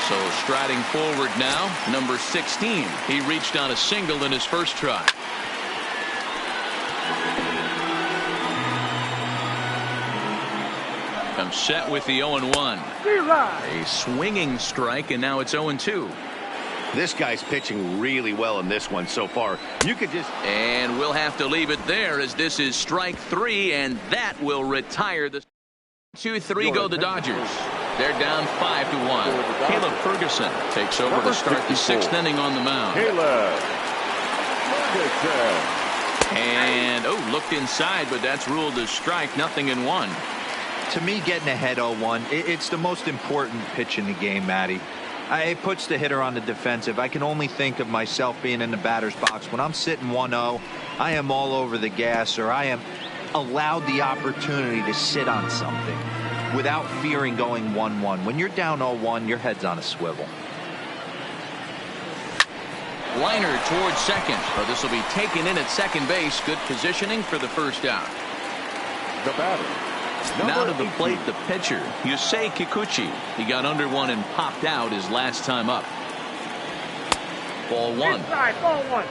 So striding forward now, number 16. He reached on a single in his first try. Comes set with the 0-1. A swinging strike, and now it's 0-2. This guy's pitching really well in this one so far. You could just... And we'll have to leave it there as this is strike 3, and that will retire the 2-3 go the Dodgers. They're down 5-1. Caleb Ferguson takes over to start the 6th inning on the mound. And, looked inside, but that's ruled as strike, 0-1. To me, getting ahead 0-1, it's the most important pitch in the game, Matty. It puts the hitter on the defensive. I can only think of myself being in the batter's box. When I'm sitting 1-0, I am all over the gas, or I am allowed the opportunity to sit on something without fearing going 1-1. When you're down 0-1, your head's on a swivel. Liner towards second. This will be taken in at second base. Good positioning for the first out. The batter. Now to the plate, the pitcher, Yusei Kikuchi. He got under one and popped out his last time up. Ball 1. Inside, ball 1.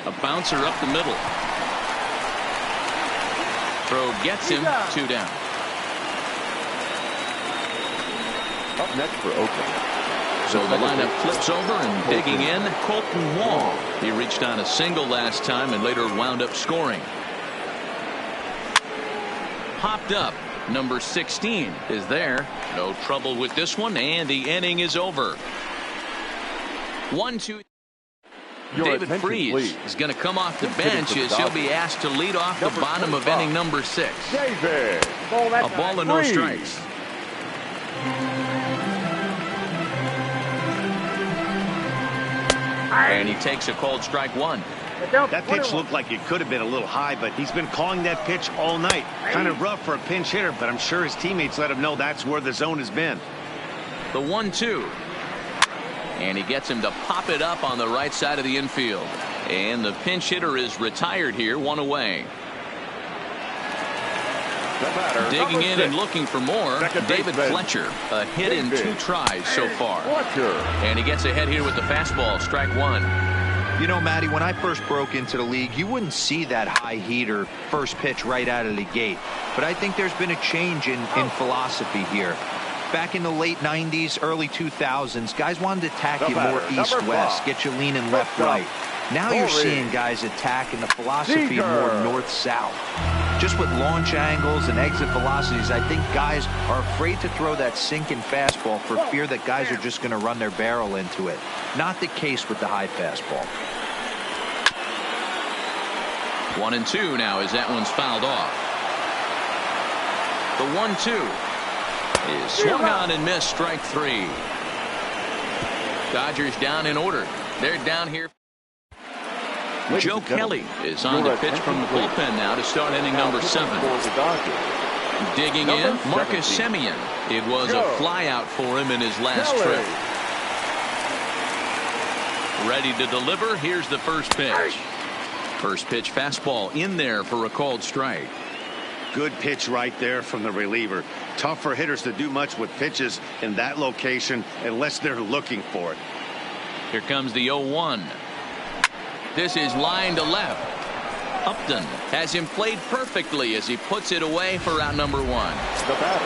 A bouncer up the middle. Throw gets him, 2 down. Up next for Oakland. So the lineup flips over and digging in, Colton Wong. He reached on a single last time and later wound up scoring. Popped up. Number 16 is there. No trouble with this one, and the inning is over. 1-2. David Freese is going to come off the bench as he'll be asked to lead off the bottom of inning number 6. David. A ball and no strikes. And he takes a called strike 1. That pitch looked like it could have been a little high, but he's been calling that pitch all night. Kind of rough for a pinch hitter, but I'm sure his teammates let him know that's where the zone has been. The 1-2. And he gets him to pop it up on the right side of the infield. And the pinch hitter is retired here, 1 away. Digging in and looking for more, David Fletcher. A hit in 2 tries so far. And he gets ahead here with the fastball, strike 1. You know, Matty, when I first broke into the league, you wouldn't see that high heater first pitch right out of the gate. But I think there's been a change in philosophy here. Back in the late 90s, early 2000s, guys wanted to attack you more east-west, get you leaning left-right. Now you're seeing guys attacking the philosophy more north-south. Just with launch angles and exit velocities, I think guys are afraid to throw that sinking fastball for fear that guys are just going to run their barrel into it. Not the case with the high fastball. 1-2 now as that one's fouled off. The 1-2 is swung on and missed, strike 3. Dodgers down in order. They're down here. Joe Kelly is on the pitch from the bullpen now to start inning number 7. Digging in, Marcus Semien. It was a flyout for him in his last trip. Ready to deliver. Here's the first pitch. First pitch fastball in there for a called strike. Good pitch right there from the reliever. Tough for hitters to do much with pitches in that location unless they're looking for it. Here comes the 0-1. This is line to left. Upton has him played perfectly as he puts it away for out number 1. The batter,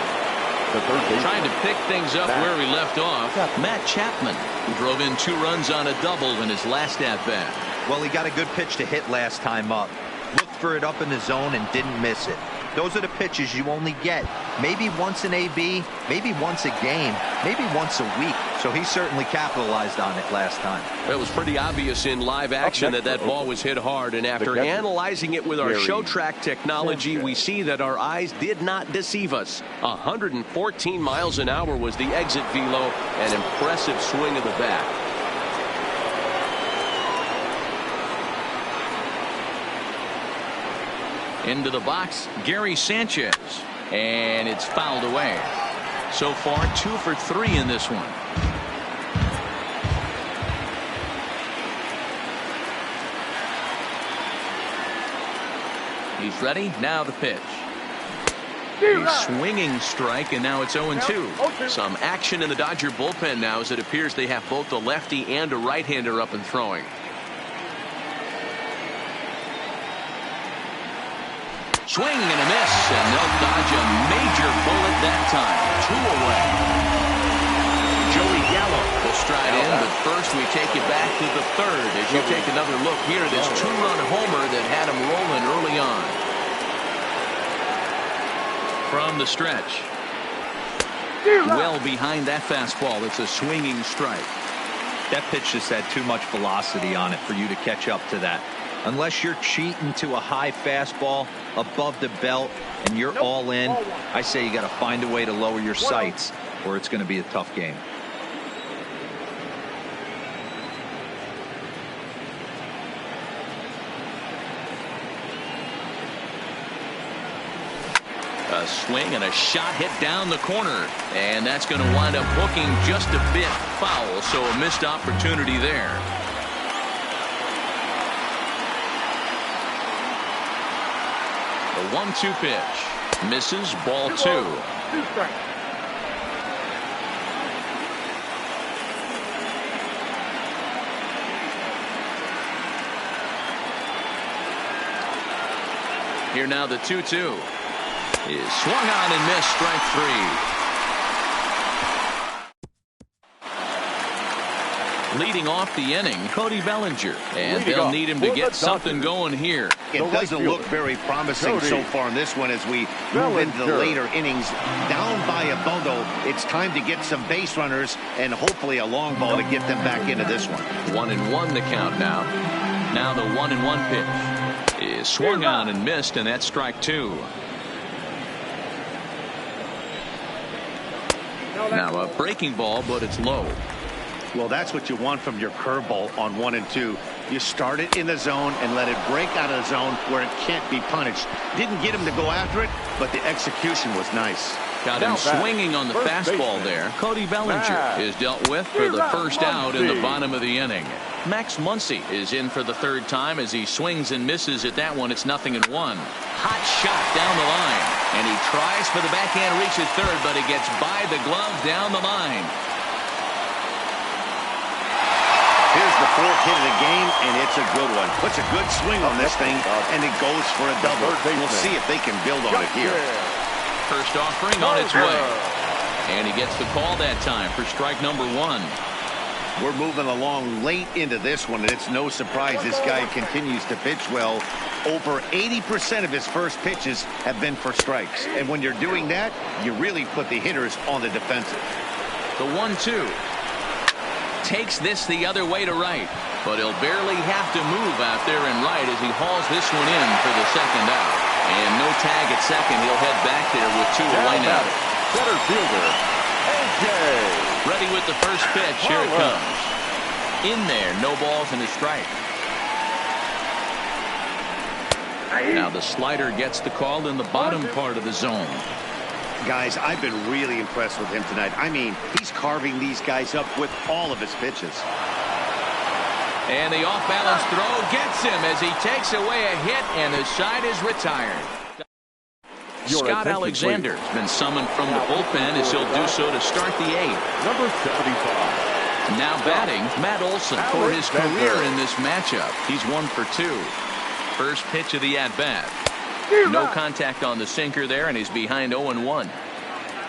the third baseman. Trying to pick things up where we left off. Matt Chapman, who drove in 2 runs on a double in his last at-bat. Well, he got a good pitch to hit last time up. Looked for it up in the zone and didn't miss it. Those are the pitches you only get maybe once in AB, maybe once a game, maybe once a week. So he certainly capitalized on it last time. It was pretty obvious in live action that ball was hit hard, and after analyzing it with our show track technology, we see that our eyes did not deceive us. 114 miles an hour was the exit velo, an impressive swing of the bat. Into the box, Gary Sanchez, and it's fouled away. So far, 2 for 3 in this one. He's ready. Now the pitch. A swinging strike, and now it's 0-2. Some action in the Dodger bullpen now, as it appears they have both a lefty and a right-hander up and throwing. Swing and a miss, and they'll dodge a major bullet that time. 2 away. Joey Gallo will stride in, but first we take you back to the third as you take another look here at this 2-run homer that had him rolling early on. From the stretch. Well behind that fastball. It's a swinging strike. That pitch just had too much velocity on it for you to catch up to that. Unless you're cheating to a high fastball above the belt and you're all in, I say you got to find a way to lower your sights or it's going to be a tough game. A swing and a shot hit down the corner, and that's going to wind up hooking just a bit foul, so a missed opportunity there. The 1-2 pitch misses, ball 2. Here now the 2-2 is swung on and missed, strike 3. Leading off the inning, Cody Bellinger, and they'll need him to get something going here. It doesn't look very promising so far in this one as we move into the later innings. Down by a bundle, it's time to get some base runners and hopefully a long ball to get them back into this one. 1-1 the count now. Now the 1-1 pitch is swung on and missed, and that's strike 2. Now a breaking ball, but it's low. Well, that's what you want from your curveball on 1 and 2. You start it in the zone and let it break out of the zone where it can't be punished. Didn't get him to go after it, but the execution was nice. Got him swinging on the fastball there. Cody Bellinger is dealt with for the first out in the bottom of the inning. Max Muncy is in for the third time as he swings and misses at that one. It's 0-1. Hot shot down the line, and he tries for the backhand reach at third, but he gets by the glove down the line. Here's the 4th hit of the game, and it's a good one. Puts a good swing on this thing, and it goes for a double. We'll see if they can build on it here. First offering on its way, and he gets the call that time for strike number 1. We're moving along late into this one, and it's no surprise this guy continues to pitch well. Over 80% of his first pitches have been for strikes, and when you're doing that, you really put the hitters on the defensive. The 1-2 takes this the other way to right, but he'll barely have to move out there and right as he hauls this one in for the second out. And no tag at second. He'll head back there with 2 away now. Center fielder, A.J. Ready with the first pitch. Here it comes. In there, no balls and a strike. Now the slider gets the call in the bottom part of the zone. Guys, I've been really impressed with him tonight. I mean, he's carving these guys up with all of his pitches. And the off-balance throw gets him as he takes away a hit, and the side is retired. Scott Alexander has been summoned from the bullpen as he'll do so to start the 8th. Number 75. Now batting, Matt Olson for his career in this matchup. He's 1 for 2. First pitch of the at-bat. No contact on the sinker there, and he's behind 0-1.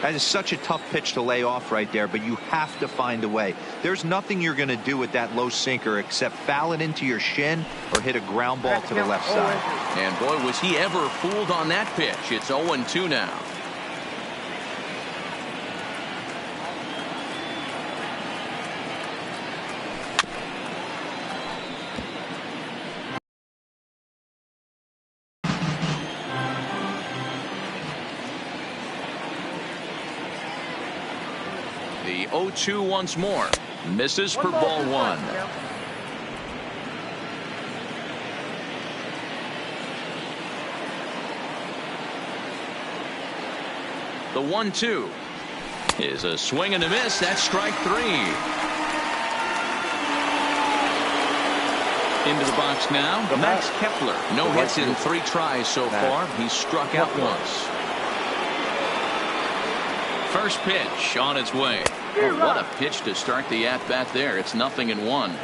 That is such a tough pitch to lay off right there, but you have to find a way. There's nothing you're going to do with that low sinker except foul it into your shin or hit a ground ball to the left side. And boy, was he ever fooled on that pitch. It's 0-2 now. The 0-2 once more. Misses for ball 1. The 1-2 is a swing and a miss. That's strike 3. Into the box now, Max Kepler. No hits in 3 tries so far. He's struck out once. First pitch on its way. Oh, what a pitch to start the at-bat there. It's 0-1.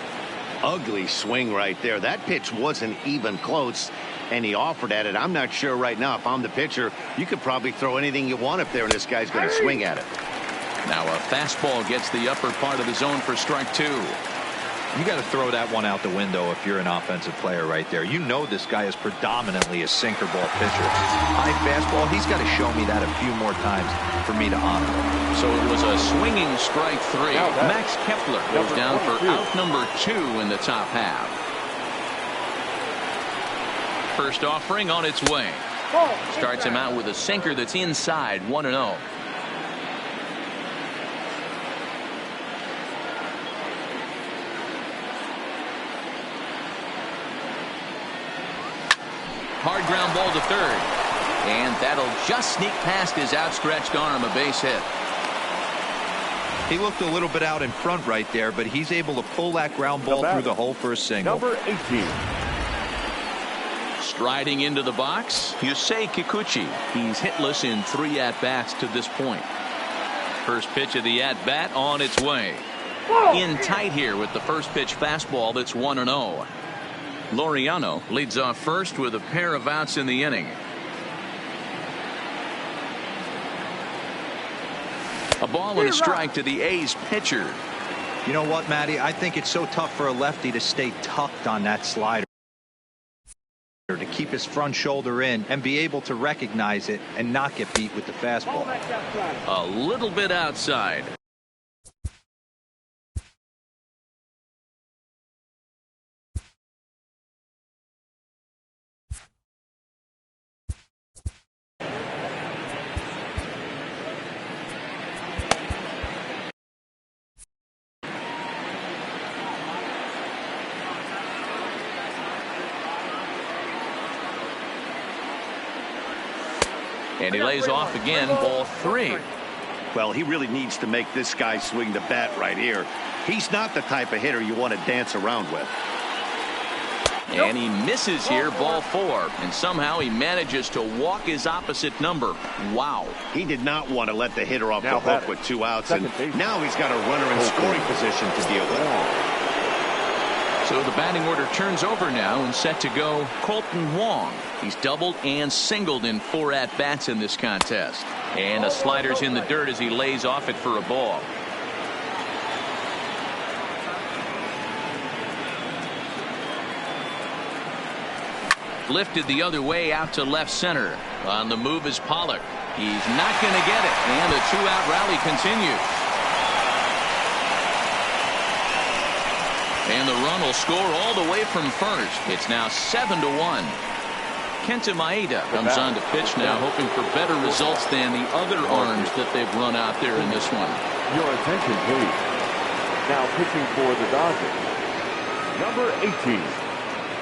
Ugly swing right there. That pitch wasn't even close, and he offered at it. I'm not sure right now if I'm the pitcher. You could probably throw anything you want up there, and this guy's going to swing at it. Now a fastball gets the upper part of the zone for strike 2. You got to throw that one out the window if you're an offensive player right there. You know this guy is predominantly a sinker ball pitcher. High fastball, he's got to show me that a few more times for me to honor him. So it was a swinging strike 3. Max Kepler goes down for out number 2 in the top half. First offering on its way. Starts him out with a sinker that's inside, 1-0. Hard ground ball to third. And that'll just sneak past his outstretched arm, a base hit. He looked a little bit out in front right there, but he's able to pull that ground ball through the hole for a single. Number 18. Striding into the box, Yusei Kikuchi. He's hitless in 3 at-bats to this point. First pitch of the at-bat on its way. In tight here with the first pitch fastball that's 1-0. Laureano leads off first with a pair of outs in the inning. A ball and a strike to the A's pitcher. You know what, Matty? I think it's so tough for a lefty to stay tucked on that slider, to keep his front shoulder in and be able to recognize it and not get beat with the fastball. A little bit outside. And he lays off again, ball 3. Well, he really needs to make this guy swing the bat right here. He's not the type of hitter you want to dance around with. And he misses here, ball 4. And somehow he manages to walk his opposite number. Wow. He did not want to let the hitter off the hook with 2 outs. And now he's got a runner in scoring position to deal with. So the batting order turns over now and set to go Colton Wong. He's doubled and singled in 4 at-bats in this contest. And a slider's in the dirt as he lays off it for a ball. Lifted the other way out to left center. On the move is Pollock. He's not going to get it. And the 2-out rally continues. And the run will score all the way from first. It's now 7-1. Kenta Maeda comes on to pitch now, hoping for better results than the other arms that they've run out there in this one. Your attention, please. Now pitching for the Dodgers, number 18.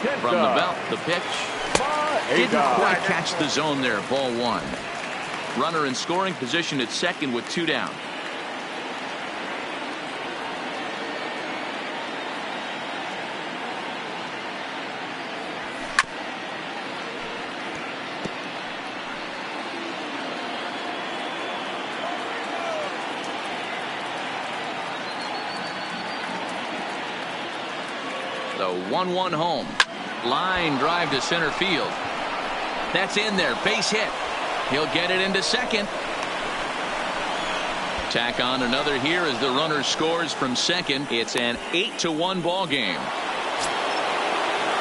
Kenta. From the belt, the pitch. Didn't quite catch the zone there, ball 1. Runner in scoring position at second with 2 down. The 1-1 home. Line drive to center field. That's in there. Base hit. He'll get it into second. Tack on another here as the runner scores from second. It's an 8-1 ball game.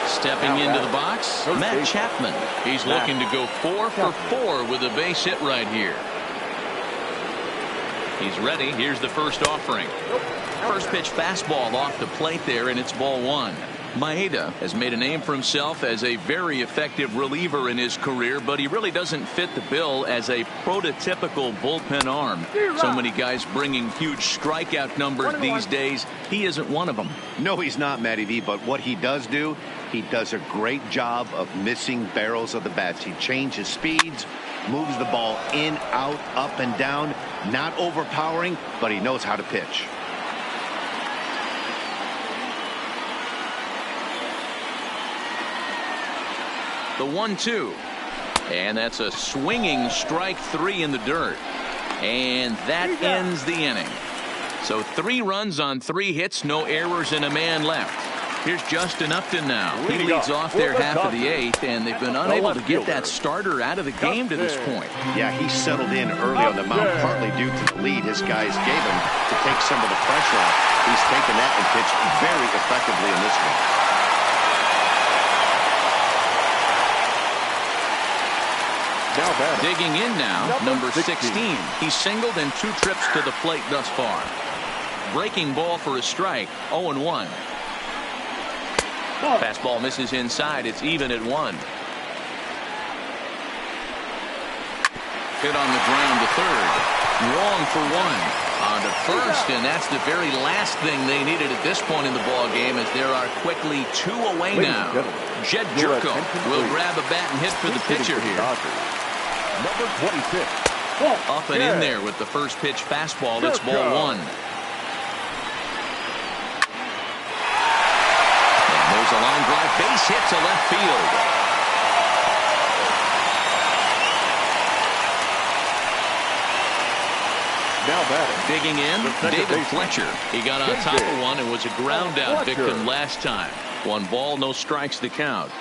Stepping into the box, Matt Chapman. He's looking to go 4 for 4 with a base hit right here. He's ready. Here's the first offering. First pitch fastball off the plate there, and it's ball 1. Maeda has made a name for himself as a very effective reliever in his career, but he really doesn't fit the bill as a prototypical bullpen arm. So many guys bringing huge strikeout numbers these days. He isn't one of them. No, he's not, Matty V, but what he does do, he does a great job of missing barrels of the bats. He changes speeds, moves the ball in, out, up, and down. Not overpowering, but he knows how to pitch. The 1-2. And that's a swinging strike 3 in the dirt. And that ends the inning. So 3 runs on 3 hits, no errors, and a man left. Here's Justin Upton now. He leads off their half of the 8th, and they've been unable to get that starter out of the game to this point. Yeah, he settled in early on the mound, partly due to the lead his guys gave him to take some of the pressure off. He's taken that and pitched very effectively in this one. Now batting. Digging in now, number 16. He's singled in 2 trips to the plate thus far. Breaking ball for a strike, 0-1. Fastball misses inside. It's even at 1. Hit on the ground to third. Wrong for 1. On to first, and that's the very last thing they needed at this point in the ball game, as there are quickly 2 away now. Jed Jerko will grab a bat and hit for the pitcher here. Number 26. Up and in there with the first pitch fastball. It's ball 1. And there's a line drive, base hit to left field. Now batting. Digging in, David Fletcher. He got on top of one and was a ground out victim last time. 1 ball, no strikes to count.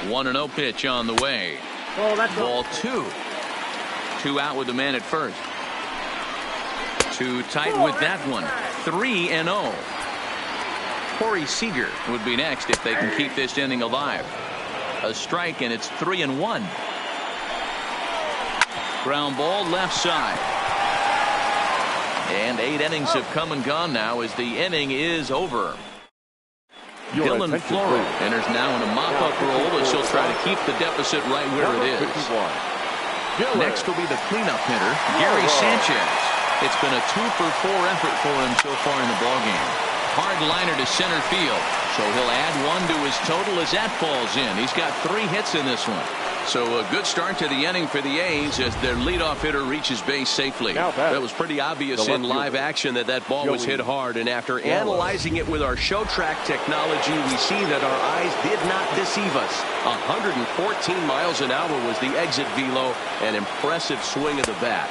1-0 pitch on the way. Ball 2. 2 out with the man at first. Too tight with that one. 3-0. Corey Seager would be next if they can keep this inning alive. A strike, and it's 3-1. Ground ball left side. And 8 innings have come and gone now as the inning is over. Dylan Floro enters now in a mop-up role as he'll try to keep the deficit right where it is. Next will be the cleanup hitter, Gary Sanchez. It's been a 2-for-4 effort for him so far in the ballgame. Hard liner to center field, so he'll add 1 to his total as that falls in. He's got 3 hits in this one. So a good start to the inning for the A's as their leadoff hitter reaches base safely. That was pretty obvious in live action that that ball was hit hard, and after analyzing it with our show track technology, we see that our eyes did not deceive us. 114 miles an hour was the exit velo, an impressive swing of the bat.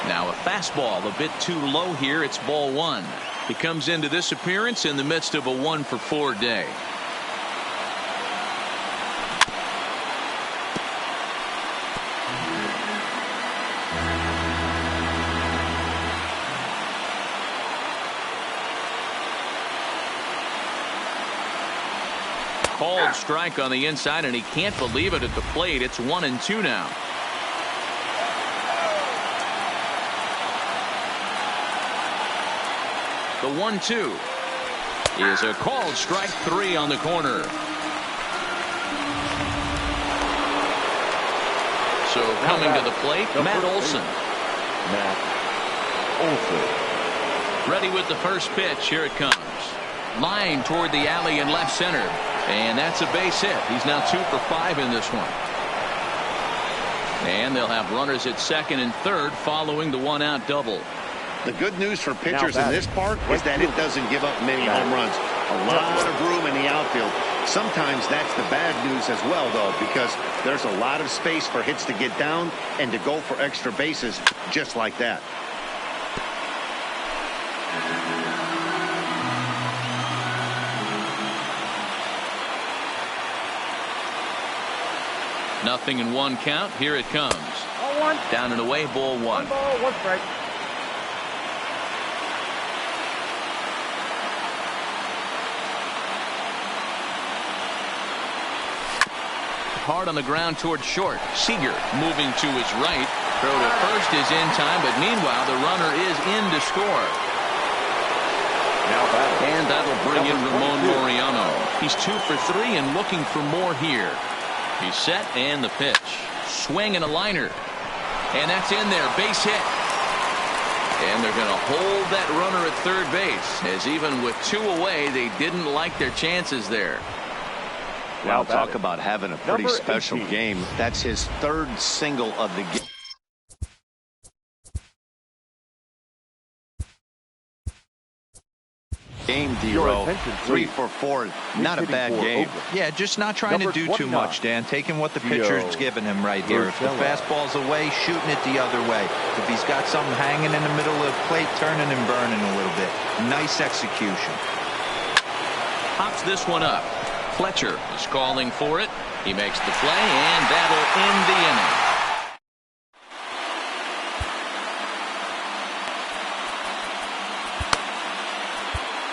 Now a fastball a bit too low here. It's ball 1. He comes into this appearance in the midst of a 1-for-4 day. Called strike on the inside, and he can't believe it at the plate. It's 1-2 now. The 1-2 is a called strike 3 on the corner. So coming to the plate, Matt Olson. Ready with the first pitch. Here it comes. Line toward the alley in left center. And that's a base hit. He's now 2 for 5 in this one. And they'll have runners at second and third following the 1-out double. The good news for pitchers in this park is that it doesn't give up many home runs. A lot of room in the outfield. Sometimes that's the bad news as well, though, because there's a lot of space for hits to get down and to go for extra bases just like that. Nothing in 1 count. Here it comes. Down and away, ball 1. 1 ball, 1 strike. Hard on the ground toward short. Seager moving to his right. Throw to first is in time, but meanwhile the runner is in to score. And that'll bring in Ramon Laureano. He's 2 for 3 and looking for more here. He's set, and the pitch. Swing and a liner. And that's in there. Base hit. And they're going to hold that runner at third base, as even with 2 away, they didn't like their chances there. Well, talk about having a pretty special game. That's his 3rd single of the game. Game, Your D-Row. attention, 3 please. for 4. Not a Hitting bad for game. over. Yeah, just not trying Number to do too 29, much, Dan. Taking what the pitcher's giving him right here. If the fastball's away, shooting it the other way. If he's got something hanging in the middle of the plate, turning and burning a little bit. Nice execution. Pops this one up. Fletcher is calling for it. He makes the play, and that'll end the inning.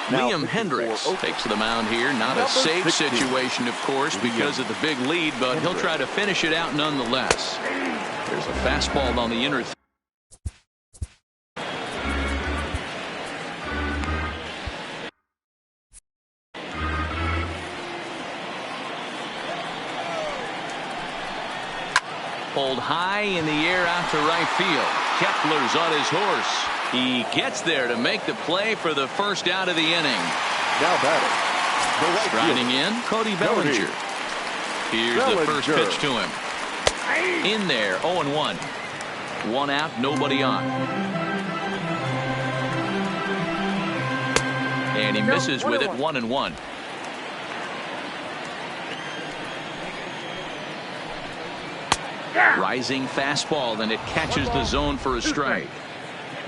Liam Hendricks takes the mound here. Not a safe situation, of course, because of the big lead, but he'll try to finish it out nonetheless. There's a fastball on the inner. Pulled high in the air out to right field. Kepler's on his horse. He gets there to make the play for the first out of the inning. Now batting, the right Riding fielder, in, Cody Bellinger. Here's the first pitch to him. In there, 0-1. One out, nobody on. And he misses with it, 1-1. Rising fastball, and it catches the zone for a strike.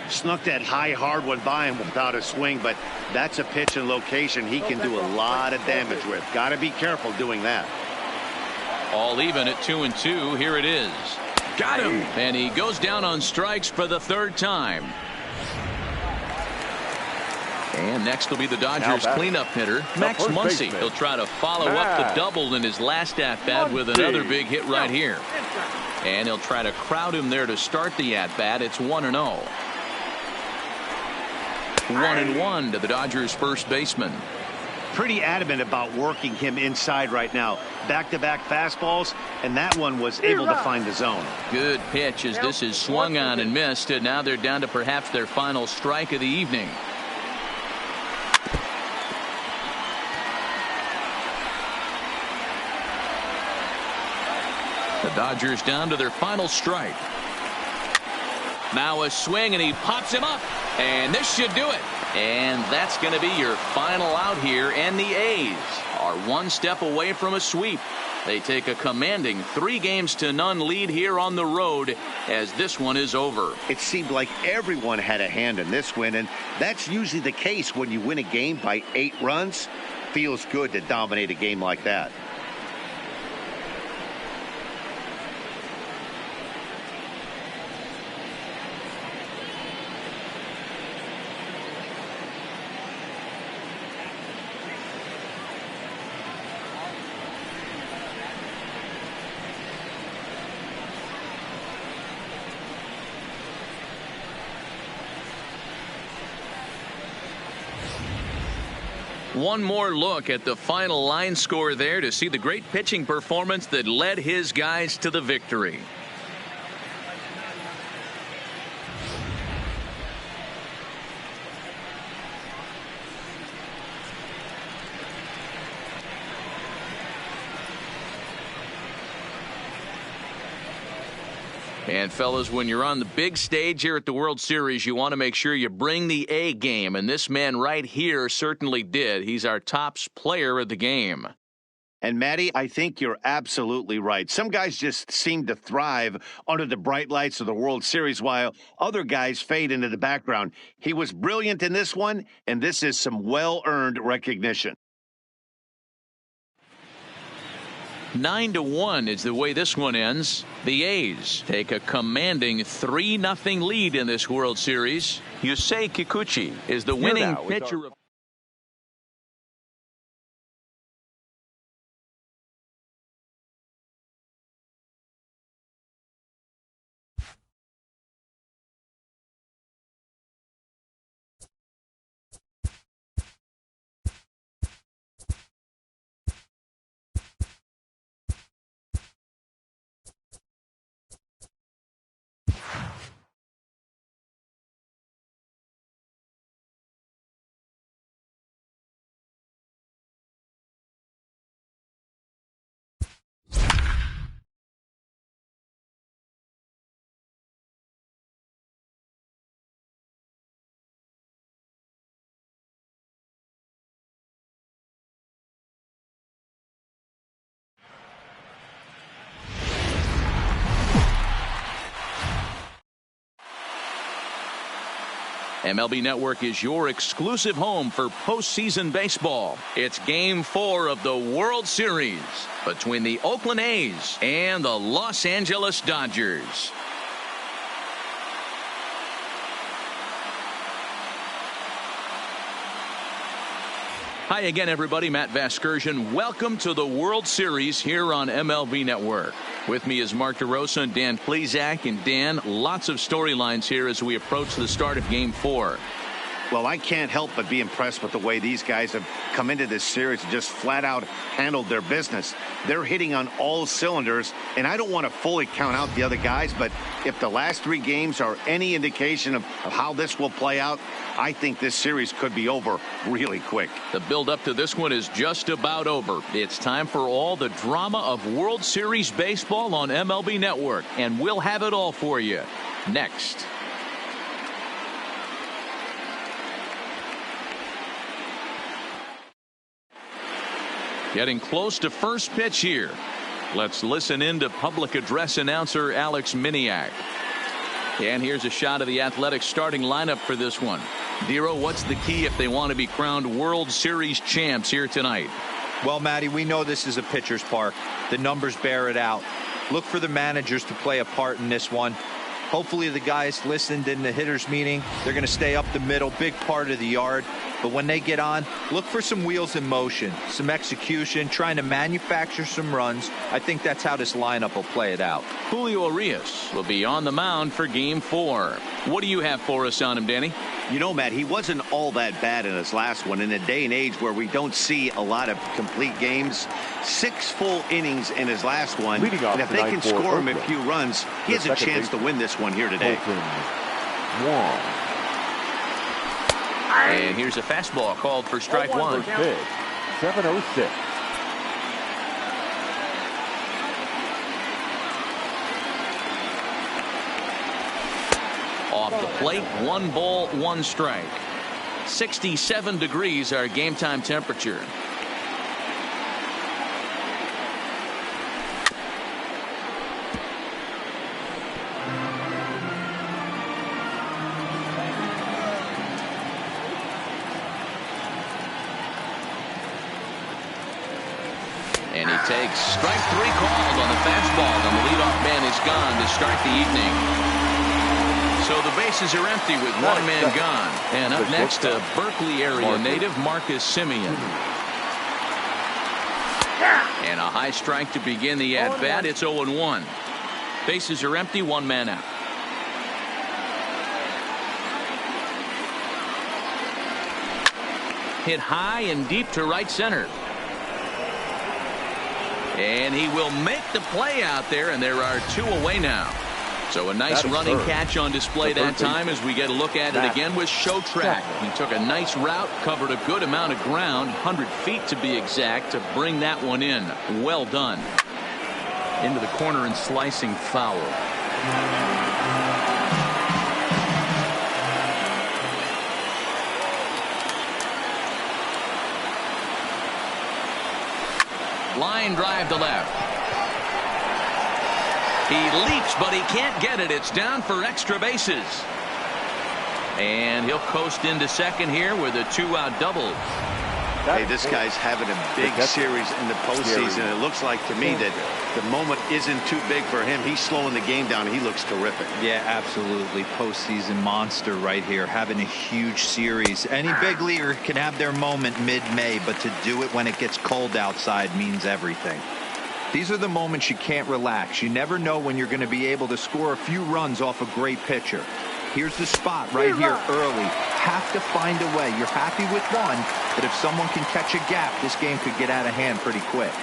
Snuck that high, hard one by him without a swing, but that's a pitch and location he can do a lot of damage with. Got to be careful doing that. All even at 2-2. Here it is. Got him. And he goes down on strikes for the third time. And next will be the Dodgers cleanup hitter, Max Muncy. He'll try to follow up the double in his last at-bat with another big hit right here. And he'll try to crowd him there to start the at-bat. It's 1-0. 1-1 to the Dodgers first baseman. Pretty adamant about working him inside right now. Back-to-back fastballs, and that one was able to find the zone. Good pitch as this is swung on and missed, and now they're down to perhaps their final strike of the evening. The Dodgers down to their final strike. Now a swing, and he pops him up, and this should do it. And that's going to be your final out here, and the A's are one step away from a sweep. They take a commanding 3-0 lead here on the road as this one is over. It seemed like everyone had a hand in this win, and that's usually the case when you win a game by 8 runs. Feels good to dominate a game like that. One more look at the final line score there to see the great pitching performance that led his guys to the victory. And fellas, when you're on the big stage here at the World Series, you want to make sure you bring the A game, and this man right here certainly did. He's our top player of the game. And Matty, I think you're absolutely right. Some guys just seem to thrive under the bright lights of the World Series while other guys fade into the background. He was brilliant in this one, and this is some well-earned recognition. 9-1 is the way this one ends. The A's take a commanding 3-0 lead in this World Series. Yusei Kikuchi is the winning pitcher. MLB Network is your exclusive home for postseason baseball. It's Game 4 of the World Series between the Oakland A's and the Los Angeles Dodgers. Hi again, everybody. Matt Vasgersian. Welcome to the World Series here on MLB Network. With me is Mark DeRosa and Dan Plesac. And Dan, lots of storylines here as we approach the start of Game 4. Well, I can't help but be impressed with the way these guys have come into this series and just flat out handled their business. They're hitting on all cylinders, and I don't want to fully count out the other guys, but if the last 3 games are any indication of how this will play out, I think this series could be over really quick. The build-up to this one is just about over. It's time for all the drama of World Series baseball on MLB Network, and we'll have it all for you next. Getting close to first pitch here. Let's listen in to public address announcer Alex Miniak. And here's a shot of the Athletics starting lineup for this one. Dero, what's the key if they want to be crowned World Series champs here tonight? Well, Matty, we know this is a pitcher's park. The numbers bear it out. Look for the managers to play a part in this one. Hopefully the guys listened in the hitters meeting. They're going to stay up the middle, big part of the yard. But when they get on, look for some wheels in motion, some execution, trying to manufacture some runs. I think that's how this lineup will play it out. Julio Urias will be on the mound for Game 4. What do you have for us on him, Danny? You know, Matt, he wasn't all that bad in his last one. In a day and age where we don't see a lot of complete games, 6 full innings in his last one. And if they can score him a few runs, he has a chance to win this one here today. And here's a fastball called for strike 1. 7-0-6. Off the plate, 1 ball, 1 strike. 67 degrees our game time temperature. And he takes strike 3 called on the fastball, and the leadoff man is gone to start the evening. So the bases are empty with 1 man gone. And up next, a Berkeley area native, Marcus Semien. And a high strike to begin the at-bat. It's 0-1. Bases are empty, 1 man out. Hit high and deep to right center. And he will make the play out there, and there are 2 away now. So a nice running catch on display that time as we get a look at it again with Show Track. He took a nice route, covered a good amount of ground, 100 feet to be exact, to bring that one in. Well done. Into the corner and slicing foul. Line drive to left. He leaps, but he can't get it. It's down for extra bases. And he'll coast into second here with a 2-out double. Hey, this guy's having a big series in the postseason. It looks like to me that the moment isn't too big for him. He's slowing the game down. He looks terrific. Yeah, absolutely. Postseason monster right here, having a huge series. Any big leaguer can have their moment mid-May, but to do it when it gets cold outside means everything. These are the moments you can't relax. You never know when you're going to be able to score a few runs off a great pitcher. Here's the spot right here early. Have to find a way. You're happy with one, but if someone can catch a gap, this game could get out of hand pretty quick.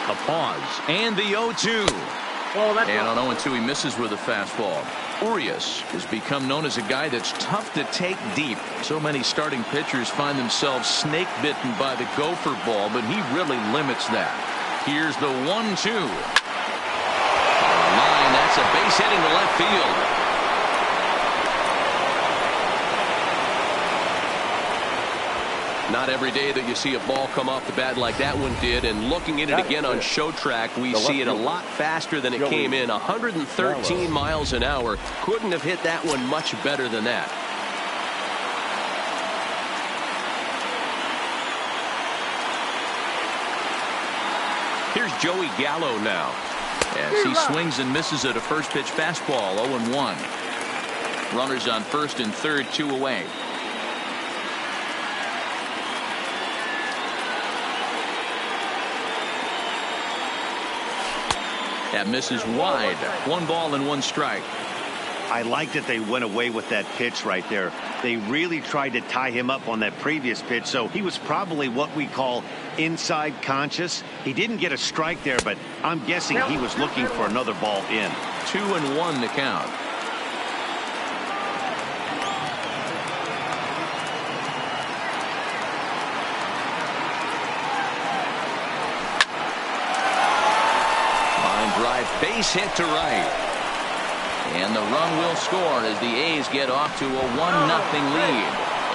A pause. And the 0-2. And on 0-2, he misses with a fastball. Urias has become known as a guy that's tough to take deep. So many starting pitchers find themselves snake bitten by the gopher ball, but he really limits that. Here's the 1-2. Line, that's a base hit into left field. Not every day that you see a ball come off the bat like that one did, and looking at it again on show track, we see it a lot faster than it came in. 113 miles an hour. Couldn't have hit that one much better than that. Here's Joey Gallo now as he swings and misses at a first pitch fastball. 0-1. Runners on first and third, 2 away. That misses wide. 1 ball and 1 strike. I like that they went away with that pitch right there. They really tried to tie him up on that previous pitch, so he was probably what we call inside conscious. He didn't get a strike there, but I'm guessing he was looking for another ball in. 2-1 the count. Line drive, base hit to right. And the run will score as the A's get off to a 1-0 lead.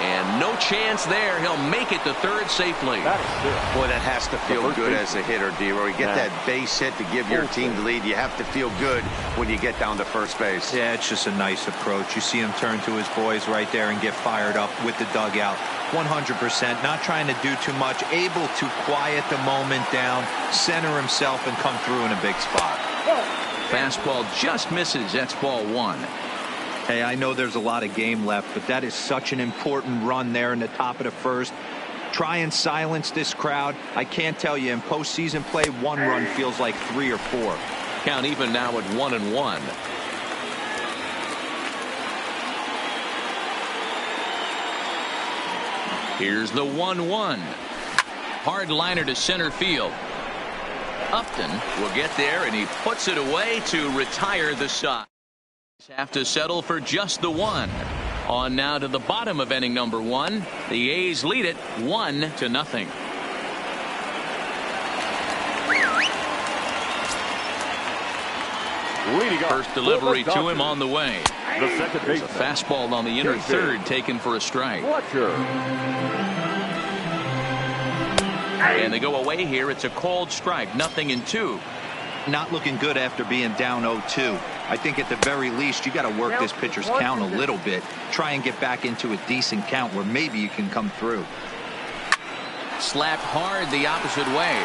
And no chance there. He'll make it to third safely. Boy, that has to feel good as a hitter, D-Roy. You get that base hit to give your team the lead. You have to feel good when you get down to first base. Yeah, it's just a nice approach. You see him turn to his boys right there and get fired up with the dugout. 100%, not trying to do too much, able to quiet the moment down, center himself, and come through in a big spot. Fastball just misses. That's ball 1. Hey, I know there's a lot of game left, but that is such an important run there in the top of the first. Try and silence this crowd. I can't tell you, in postseason play, 1 run feels like 3 or 4. Count even now at 1-1. Here's the 1-1. Hard liner to center field. Upton will get there, and he puts it away to retire the side. Have to settle for just the 1. On now to the bottom of inning number 1. The A's lead it 1-0. First delivery to him on the way. There's a fastball on the inner third taken for a strike. And they go away here. It's a cold strike. 0-2. Not looking good after being down 0-2. I think at the very least you got to work this pitcher's count a little bit. Try and get back into a decent count where maybe you can come through. Slapped hard the opposite way.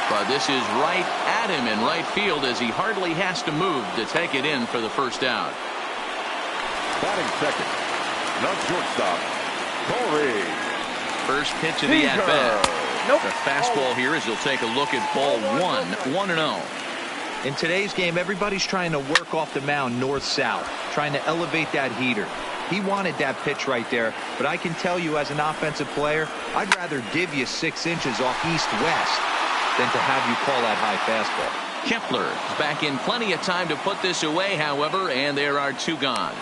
But this is right at him in right field as he hardly has to move to take it in for the first out. Batting second, the shortstop, Corey. First pitch of the at-bat. The fastball here as he'll take a look at ball 1. 1-0. In today's game, everybody's trying to work off the mound north-south, trying to elevate that heater. He wanted that pitch right there, but I can tell you as an offensive player, I'd rather give you 6 inches off east-west than to have you call that high fastball. Kepler is back in plenty of time to put this away, however, and there are 2 gone.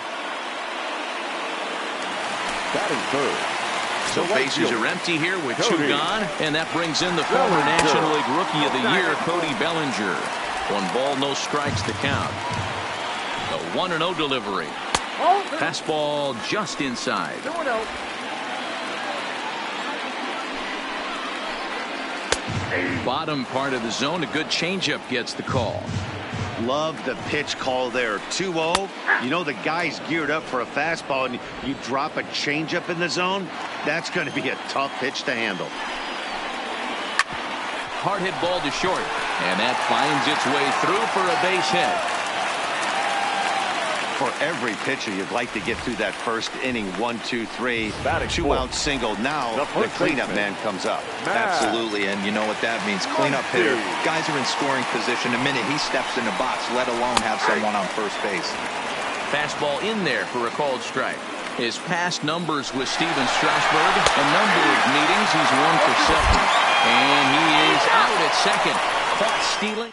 Batting third. So bases are empty here with 2 gone, and that brings in the former National League Rookie of the Year, Cody Bellinger. 1 ball, no strikes to count. The 1-0 delivery. Fastball just inside. Bottom part of the zone, a good changeup gets the call. Love the pitch call there. 2-0. You know the guy's geared up for a fastball, and you drop a changeup in the zone. That's going to be a tough pitch to handle. Hard hit ball to short, and that finds its way through for a base hit. For every pitcher, you'd like to get through that first inning. 1, 2, 3. 2-out single. Now the cleanup man comes up. Absolutely, and you know what that means. Cleanup hitter. Guys are in scoring position the minute he steps in the box, let alone have someone on first base. Fastball in there for a called strike. His past numbers with Steven Strasburg, a number of meetings, he's 1 for 7. And he is out at second. Caught stealing.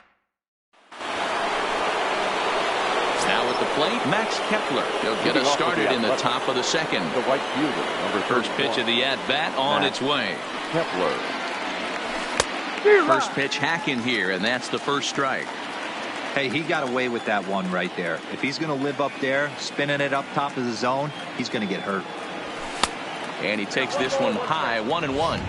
Now at the plate, Max Kepler. He'll get us started in the top of the second. The right fielder, number First pitch of the at-bat on its way. Kepler. First pitch hack in here, and that's the first strike. Hey, he got away with that one right there. If he's going to live up there, spinning it up top of the zone, he's going to get hurt. And he takes this one high, 1-1.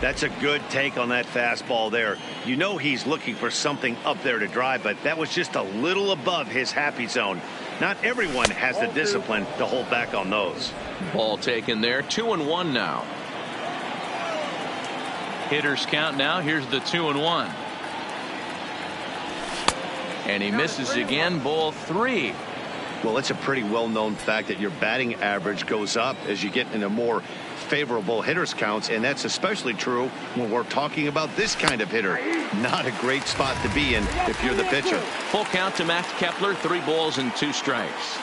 That's a good take on that fastball there. You know he's looking for something up there to drive, but that was just a little above his happy zone. Not everyone has the discipline to hold back on those. Ball taken there, 2-1 now. Hitters count now. Here's the 2-1. And he misses again, ball 3. Well, it's a pretty well-known fact that your batting average goes up as you get into more favorable hitters counts, and that's especially true when we're talking about this kind of hitter. Not a great spot to be in if you're the pitcher. Full count to Max Kepler, 3 balls and 2 strikes.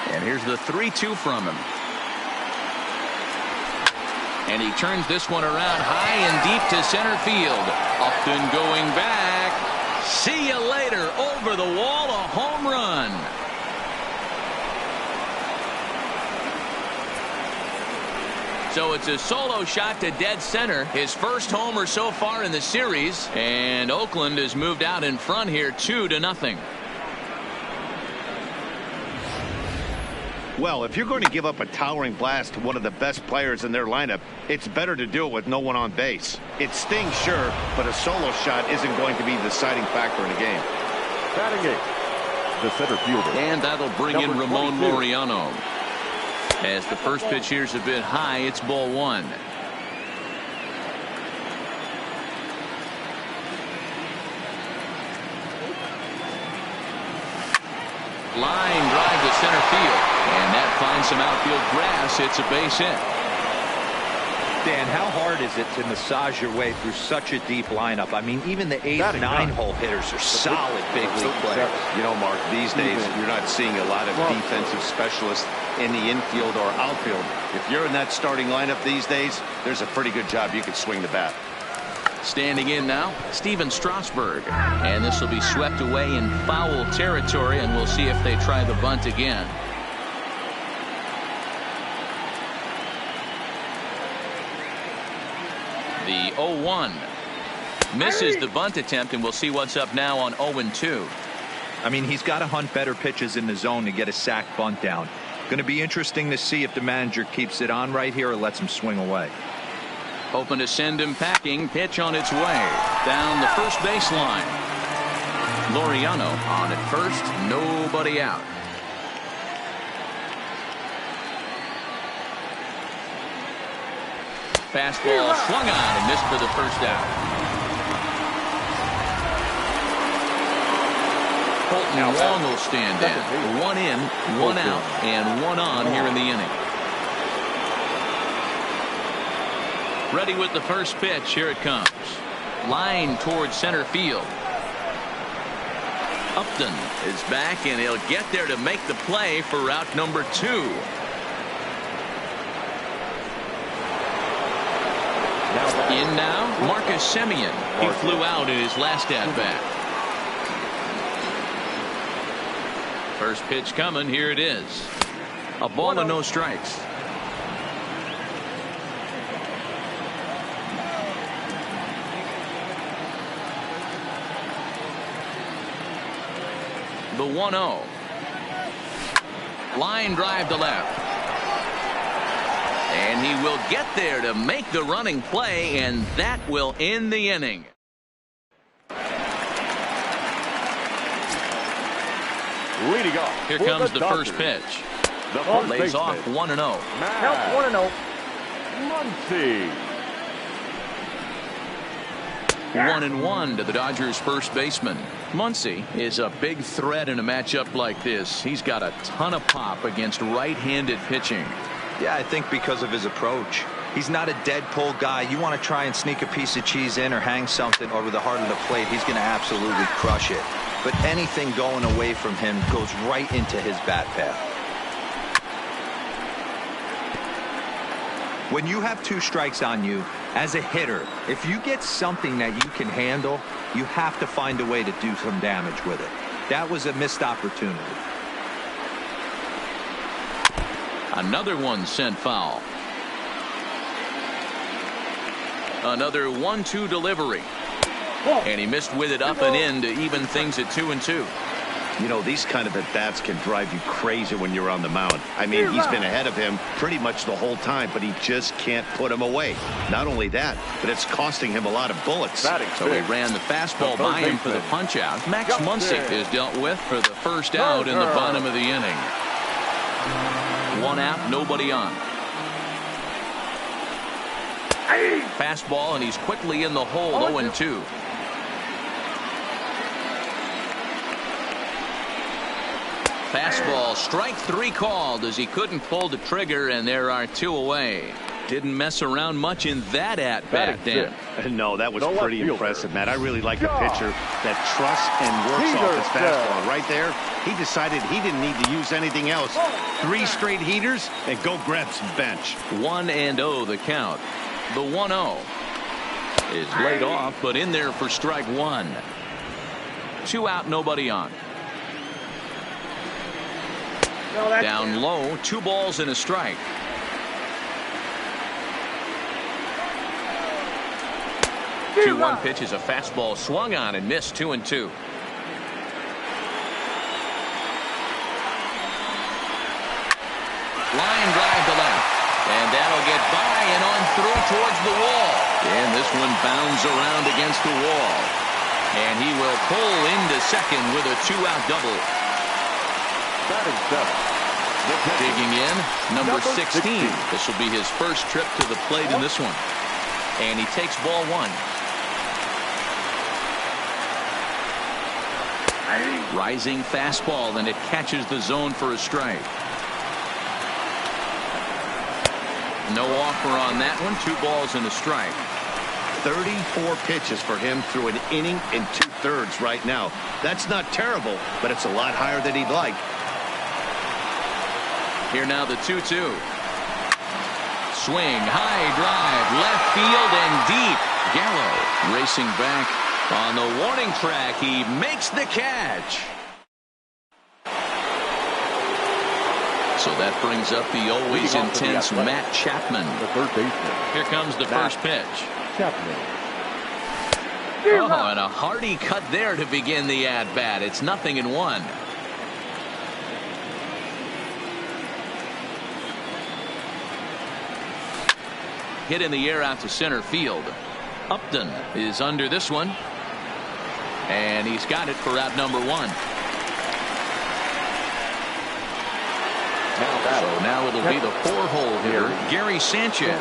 And here's the 3-2 from him. And he turns this one around high and deep to center field. Up and going back. See you later. Over the wall, a home run. So it's a solo shot to dead center. His first homer so far in the series. And Oakland has moved out in front here 2-0. Well, if you're going to give up a towering blast to one of the best players in their lineup, it's better to do it with no one on base. It stings, sure, but a solo shot isn't going to be the deciding factor in a game. Batting eighth, the center fielder. And that'll bring in Number Ramon 22. Laureano. As the first pitch here's a bit high, it's ball 1. Line drive to center field. And that finds some outfield grass. It's a base hit. Dan, how hard is it to massage your way through such a deep lineup? I mean, even the 8, 9-hole hitters are solid big league players. You know, Mark, these days you're not seeing a lot of defensive specialists in the infield or outfield. If you're in that starting lineup these days, there's a pretty good job you could swing the bat. Standing in now, Steven Strasburg. And this will be swept away in foul territory, and we'll see if they try the bunt again. The 0-1 misses the bunt attempt, and we'll see what's up now on 0-2. I mean, he's got to hunt better pitches in the zone to get a sac bunt down. Going to be interesting to see if the manager keeps it on right here or lets him swing away. Hoping to send him packing. Pitch on its way down the first baseline. Laureano on at first, nobody out. Fastball swung on and missed for the first out. Colton Wong will stand in. 1 in, 1 out, and 1 on here in the inning. Ready with the first pitch. Here it comes. Line towards center field. Upton is back, and he'll get there to make the play for route number 2. In now, Marcus Semien. He flew out in his last at-bat. First pitch coming. Here it is. A ball and no strikes. The 1-0. Line drive to left. And he will get there to make the running play, and that will end the inning. Leading off. Here comes the first pitch. The first Lays baseman, off 1-0. Matt 1-0. Muncy. 1-1 to the Dodgers first baseman. Muncy is a big threat in a matchup like this. He's got a ton of pop against right-handed pitching. Yeah, I think because of his approach. He's not a dead pull guy. You want to try and sneak a piece of cheese in or hang something over the heart of the plate, he's going to absolutely crush it. But anything going away from him goes right into his bat path. When you have 2 strikes on you, as a hitter, if you get something that you can handle, you have to find a way to do some damage with it. That was a missed opportunity. Another one sent foul. Another 1-2 delivery. And he missed with it up and in to even things at 2-2. You know, these kind of at-bats can drive you crazy when you're on the mound. I mean, he's been ahead of him pretty much the whole time, but he just can't put him away. Not only that, but it's costing him a lot of bullets. So he ran the fastball by him for the punch-out. Max Muncy is dealt with for the first out in the bottom of the inning. 1 out, nobody on. Fastball, and he's quickly in the hole, 0-2. Fastball, strike 3 called as he couldn't pull the trigger, and there are 2 away. Didn't mess around much in that at-bat, Dan. No, that was pretty impressive, Matt. I really like a pitcher that trusts and works off his fastball. Right there, he decided he didn't need to use anything else. 3 straight heaters, and go grab some bench. 1-0 the count. The 1-0 is laid off, but in there for strike 1. 2 out, nobody on. Down low, 2 balls and a strike. 2-1 pitch is a fastball swung on and missed, 2-2. Line drive to left, and that'll get by and on through towards the wall. And this one bounds around against the wall, and he will pull into second with a 2-out double. Digging in, number 16. This will be his first trip to the plate in this one. And he takes ball 1. Rising fastball, and it catches the zone for a strike. No offer on that one. 2 balls and a strike. 34 pitches for him through an inning and 2/3 right now. That's not terrible, but it's a lot higher than he'd like. Here now the 2-2. Swing, high drive, left field and deep. Gallo racing back on the warning track. He makes the catch. So that brings up the always intense Matt Chapman. The third baseman. Here comes the first pitch. Chapman. Oh, and a hearty cut there to begin the at-bat. It's 0-1. Hit in the air out to center field. Upton is under this one, and he's got it for out number 1. So now it'll be the 4-hole hitter, Gary Sanchez.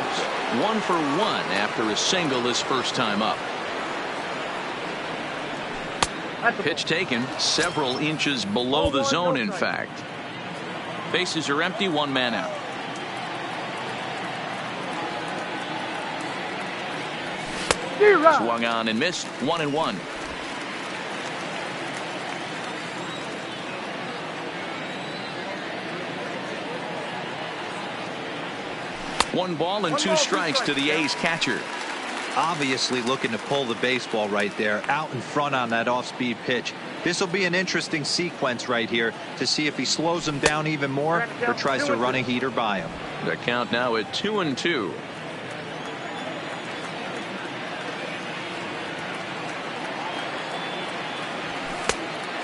1 for 1 after a single his first time up. Pitch taken several inches below the zone, in fact. Bases are empty, 1 man out. Swung on and missed, 1-1. One ball and 2 strikes to the A's catcher. Obviously looking to pull the baseball right there, out in front on that off-speed pitch. This will be an interesting sequence right here to see if he slows him down even more or tries to run a heater by him. The count now at 2-2.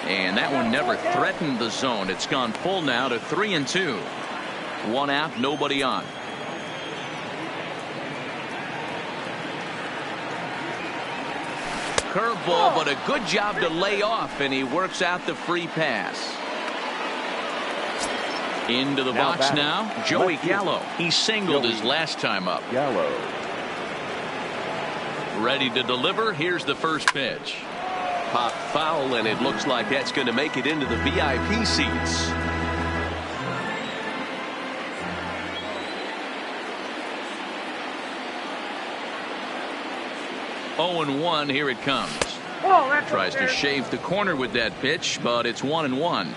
And that one never threatened the zone. It's gone full now to 3-2. 1 out, nobody on. Curveball, but a good job to lay off, and he works out the free pass. Into the box now, Joey Gallo. He singled his last time up. Gallo. Ready to deliver. Here's the first pitch. Pop foul, and it looks like that's going to make it into the VIP seats. Oh, 0-1. Here it comes. Tries to shave the corner with that pitch, but it's 1-1.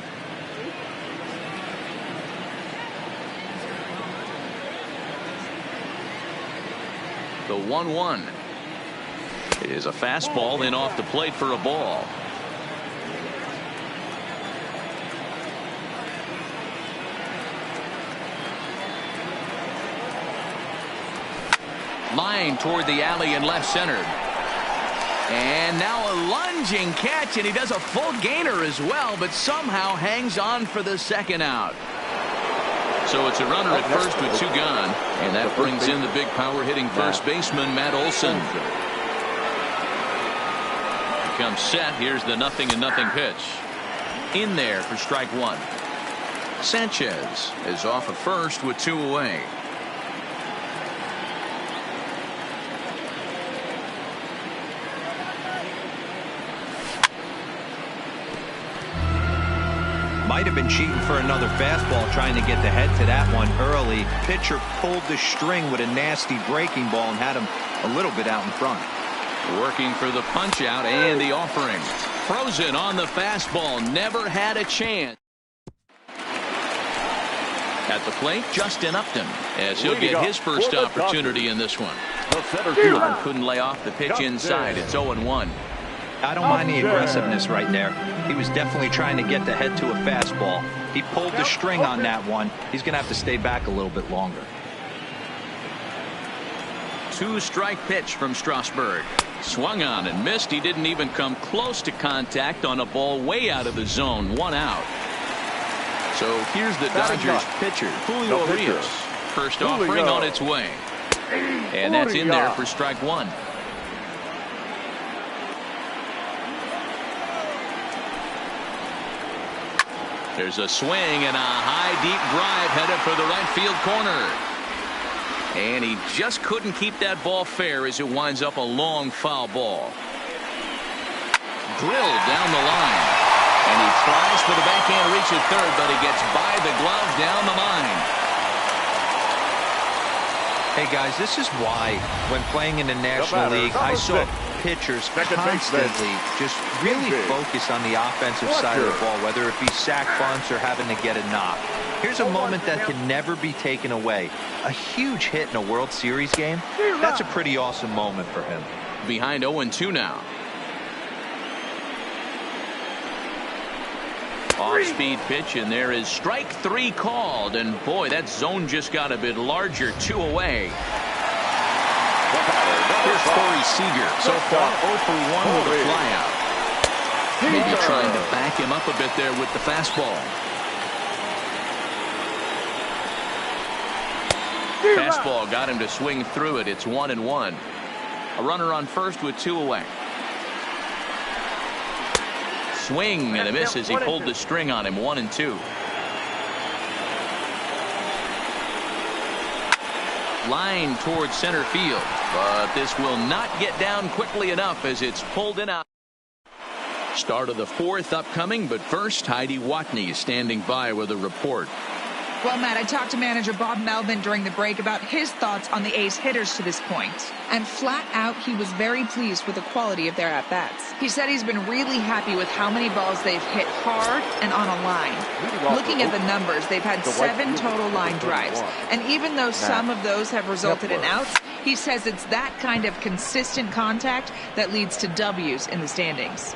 The 1-1 is a fastball in off the plate for a ball. Line toward the alley and left center. And now a lunging catch, and he does a full gainer as well, but somehow hangs on for the second out. So it's a runner at first with two gone, and that brings in the big power-hitting first baseman, Matt Olson. Comes set. Here's the 0-0 pitch. In there for strike one. Sanchez is off at first with two away. Might have been cheating for another fastball, trying to get the head to that one early. Pitcher pulled the string with a nasty breaking ball and had him a little bit out in front. Working for the punch out and the offering. Frozen on the fastball. Never had a chance. At the plate, Justin Upton, as he'll get his first opportunity in this one. Couldn't lay off the pitch inside. It's 0-1. I don't mind the aggressiveness right there. He was definitely trying to get the head to a fastball. He pulled the string on that one. He's going to have to stay back a little bit longer. Two-strike pitch from Strasburg. Swung on and missed. He didn't even come close to contact on a ball way out of the zone. One out. So here's the Dodgers pitcher, Firooz-U-Lose. First offering on its way. And that's in there for strike one. There's a swing and a high, deep drive headed for the right field corner. And he just couldn't keep that ball fair as it winds up a long foul ball. Drilled down the line. And he tries for the backhand reach at third, but he gets by the glove down the line. Hey, guys, this is why when playing in the National League, I saw pitchers constantly just really focus on the offensive side of the ball, whether it be sack bunts or having to get a knock. Here's a moment that can never be taken away. A huge hit in a World Series game. That's a pretty awesome moment for him. Behind 0-2 now. Off-speed pitch, and there is strike three called. And boy, that zone just got a bit larger. Two away. Here's Corey Seager. So far 0 for 1 with a flyout. Maybe trying to back him up a bit there with the fastball. Fastball got him to swing through it. It's 1-1. A runner on first with two away. Swing and a miss as he pulled the string on him. 1-2. Line towards center field, but this will not get down quickly enough as it's pulled in out. Start of the fourth upcoming, but first Heidi Watney is standing by with a report. Well, Matt, I talked to manager Bob Melvin during the break about his thoughts on the A's hitters to this point. And flat out, he was very pleased with the quality of their at-bats. He said he's been really happy with how many balls they've hit hard and on a line. Looking at the numbers, they've had 7 total line drives. And even though some of those have resulted in outs, he says it's that kind of consistent contact that leads to W's in the standings.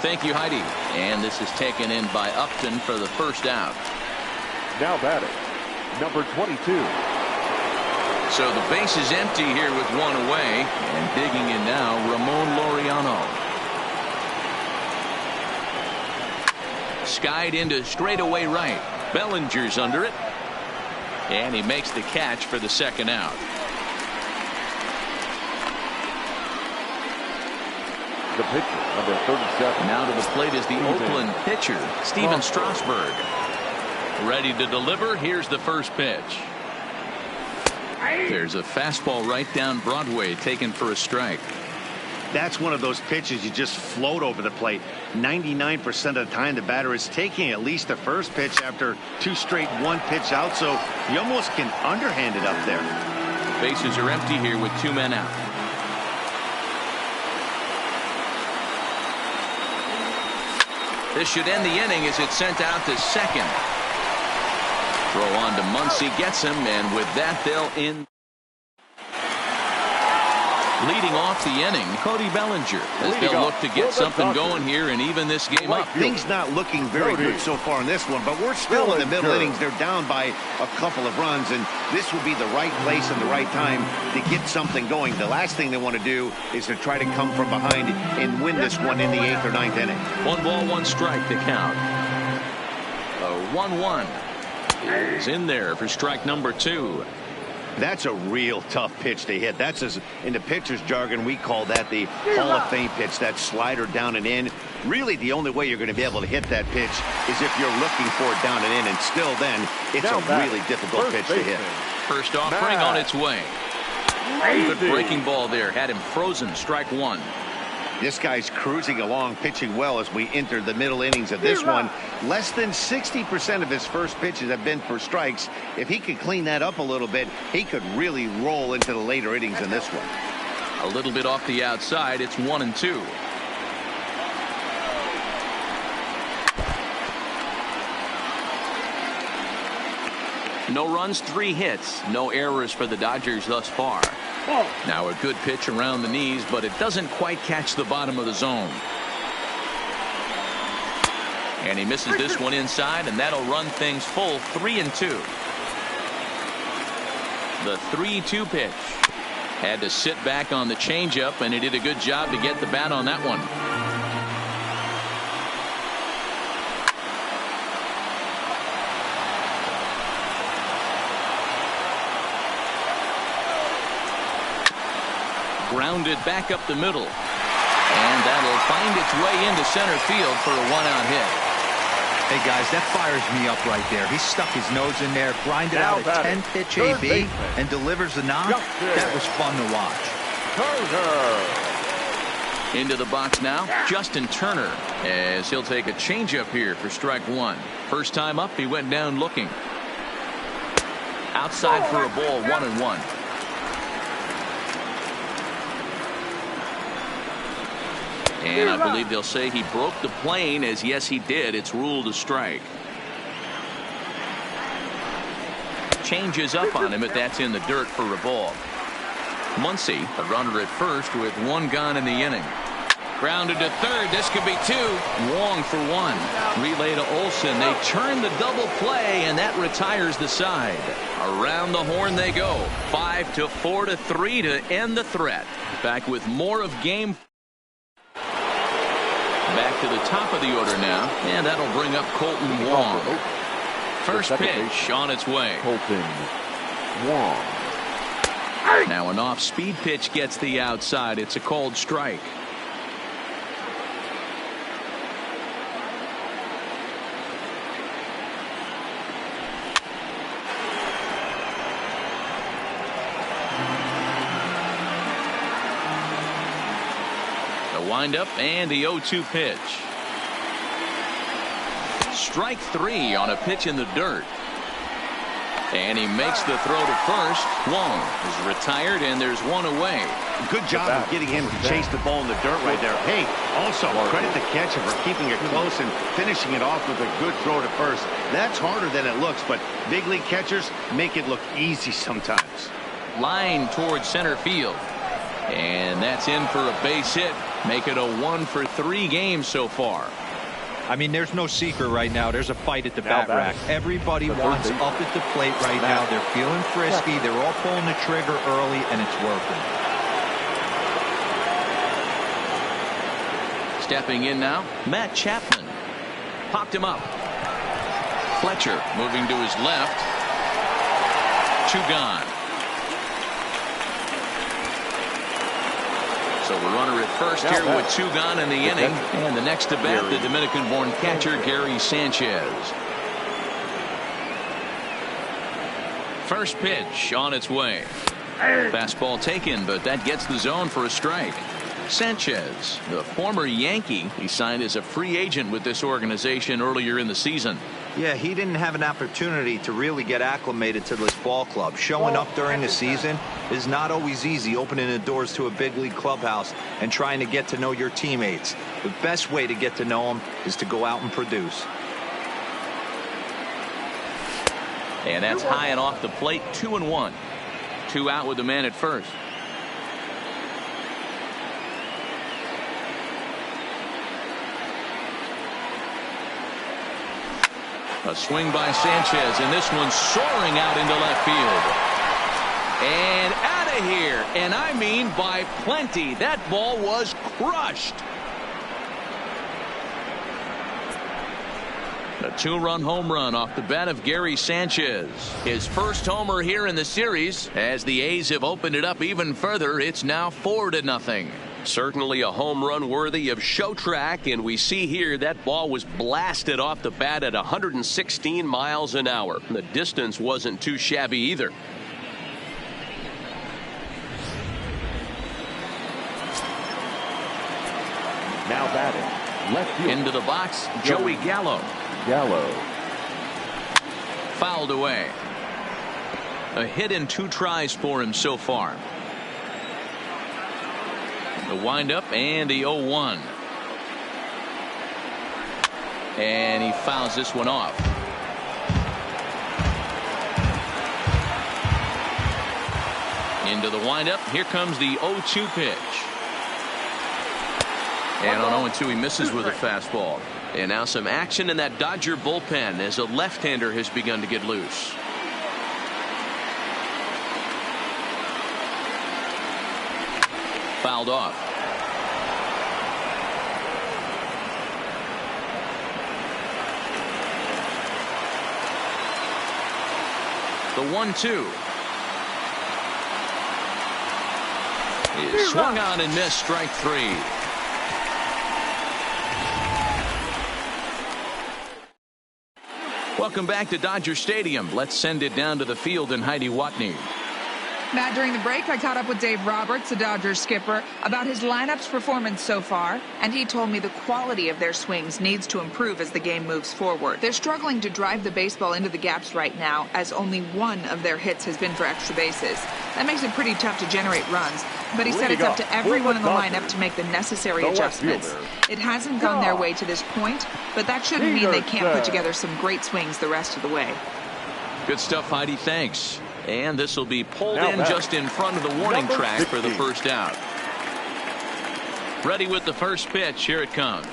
Thank you, Heidi. And this is taken in by Upton for the first out. Now batting, number 22. So the base is empty here with one away, and digging in now, Ramon Laureano. Skied into straightaway right. Bellinger's under it, and he makes the catch for the second out. The pitcher, number 37. Now to the plate is the Oakland pitcher, Steven Strasburg. Ready to deliver. Here's the first pitch. There's a fastball right down Broadway taken for a strike. That's one of those pitches you just float over the plate. 99% of the time the batter is taking at least the first pitch after 2 straight 1-pitch out, so you almost can underhand it up there. Bases are empty here with 2 men out. This should end the inning as it's sent out to second. Throw on to Muncy, gets him, and with that they'll end. Leading off the inning, Cody Bellinger, as they'll look to get something going here and even this game up. Things not looking very good so far in this one, but we're still in the middle innings. They're down by a couple of runs, and this would be the right place and the right time to get something going. The last thing they want to do is to try to come from behind and win this one in the 8th or 9th inning. 1 ball, 1 strike to count. A 1-1 is in there for strike number 2. That's a real tough pitch to hit. That's, as in the pitcher's jargon, we call that the Hall of Fame pitch, that slider down and in. Really, the only way you're going to be able to hit that pitch is if you're looking for it down and in, and still then, it's a really difficult pitch to hit. First offering on its way. Good breaking ball there. Had him frozen. Strike 1. This guy's cruising along, pitching well as we enter the middle innings of this one. Less than 60% of his first pitches have been for strikes. If he could clean that up a little bit, he could really roll into the later innings in this one. A little bit off the outside. It's 1-2. No runs, 3 hits. No errors for the Dodgers thus far. Now a good pitch around the knees, but it doesn't quite catch the bottom of the zone. And he misses this one inside, and that'll run things full. 3-2. The 3-2 pitch. Had to sit back on the changeup, and he did a good job to get the bat on that one. Grounded back up the middle. And that'll find its way into center field for a 1-out hit. Hey, guys, that fires me up right there. He stuck his nose in there, grinded out a 10-pitch AB, and delivers the knock. That was fun to watch. Into the box now, Justin Turner, as he'll take a changeup here for strike 1. First time up, he went down looking. Outside for a ball, 1-1. And I believe they'll say he broke the plane, as yes, he did. It's ruled a strike. Changes up on him if that's in the dirt for a ball. Muncy, a runner at first with 1 gone in the inning. Grounded to third. This could be 2. Wong for 1. Relay to Olsen. They turn the double play, and that retires the side. Around the horn they go. 5-4-3 to end the threat. Back with more of game. Back to the top of the order now, and that'll bring up Colton Wong. First pitch on its way. Colton Wong. Now an off-speed pitch gets the outside. It's a called strike. Wind-up and the 0-2 pitch. Strike 3 on a pitch in the dirt. And he makes the throw to first. Wong is retired, and there's 1 away. Good job of getting him to chase the ball in the dirt right there. Hey, also credit the catcher for keeping it close and finishing it off with a good throw to first. That's harder than it looks, but big league catchers make it look easy sometimes. Line towards center field. And that's in for a base hit. Make it a 1-for-3 game so far. I mean, there's no secret right now. There's a fight at the bat rack. Everybody wants up at the plate right now. They're feeling frisky. They're all pulling the trigger early, and it's working. Stepping in now, Matt Chapman. Popped him up. Fletcher moving to his left. 2 gone. So the runner at first here with 2 gone in the inning. And the next to bat, the Dominican-born catcher, Gary Sanchez. First pitch on its way. Fastball taken, but that gets the zone for a strike. Sanchez, the former Yankee, he signed as a free agent with this organization earlier in the season. Yeah, he didn't have an opportunity to really get acclimated to this ball club. Showing up during the season is not always easy, opening the doors to a big league clubhouse and trying to get to know your teammates. The best way to get to know them is to go out and produce. And that's high and off the plate. 2-1. 2 out with the man at first. A swing by Sanchez, and this one's soaring out into left field. And out of here, and I mean by plenty. That ball was crushed. A 2-run home run off the bat of Gary Sanchez. His first homer here in the series. As the A's have opened it up even further, it's now 4-0. Certainly a home run worthy of show track, and we see here that ball was blasted off the bat at 116 miles an hour. The distance wasn't too shabby either. Now batting, left field. Into the box, Joey Gallo. Fouled away. A hit in 2 tries for him so far. The windup and the 0-1. And he fouls this one off. Into the windup. Here comes the 0-2 pitch. And on 0-2 he misses with a fastball. And now some action in that Dodger bullpen as a left-hander has begun to get loose. Fouled off. The 1-2 is swung on and missed. Strike 3. Welcome back to Dodger Stadium. Let's send it down to the field and Heidi Watney. Matt, during the break, I caught up with Dave Roberts, the Dodgers skipper, about his lineup's performance so far, and he told me the quality of their swings needs to improve as the game moves forward. They're struggling to drive the baseball into the gaps right now, as only one of their hits has been for extra bases. That makes it pretty tough to generate runs, but he said it's up to everyone in the lineup to make the necessary adjustments. It hasn't gone their way to this point, but that shouldn't mean they can't put together some great swings the rest of the way. Good stuff, Heidi. Thanks. And this will be pulled in just in front of the warning track for the first out. Ready with the first pitch. Here it comes.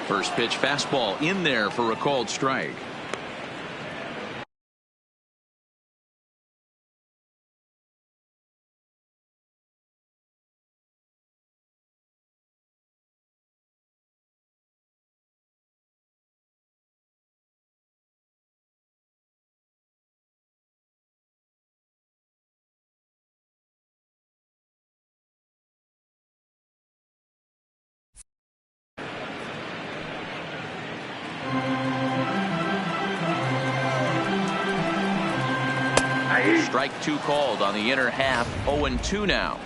First pitch fastball in there for a called strike. Strike 2 called on the inner half. 0-2 now.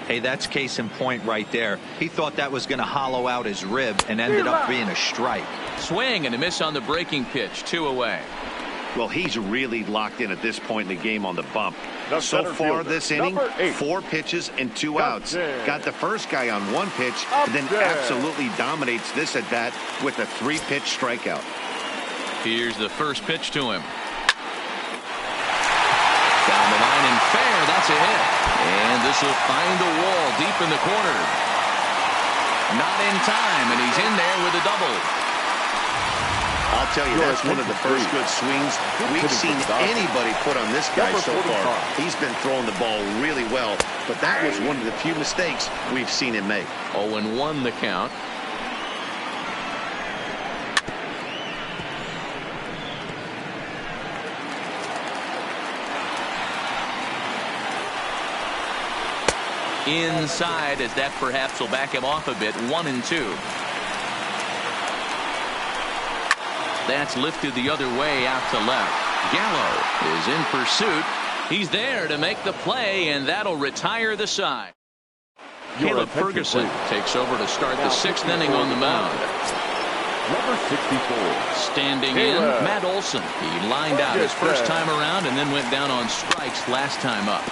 Hey, that's case in point right there. He thought that was going to hollow out his rib and ended up being a strike. Swing and a miss on the breaking pitch. 2 away. Well, he's really locked in at this point in the game on the bump. So far this inning, 4 pitches and 2 outs. Got the first guy on 1 pitch, and then absolutely dominates this at bat with a 3-pitch strikeout. Here's the first pitch to him. Down the line and fair. That's a hit. And this will find the wall deep in the corner. Not in time, and he's in there with a double. I'll tell you, that's one of the first good swings we've seen anybody put on this guy so far. He's been throwing the ball really well, but that was one of the few mistakes we've seen him make. 0-1 the count. Inside, as that perhaps will back him off a bit. 1-2. That's lifted the other way out to left. Gallo is in pursuit. He's there to make the play, and that'll retire the side. Caleb Ferguson takes over to start the 6th inning on the mound. Number 64. Standing in, Matt Olson. He lined out his first time around and then went down on strikes last time up.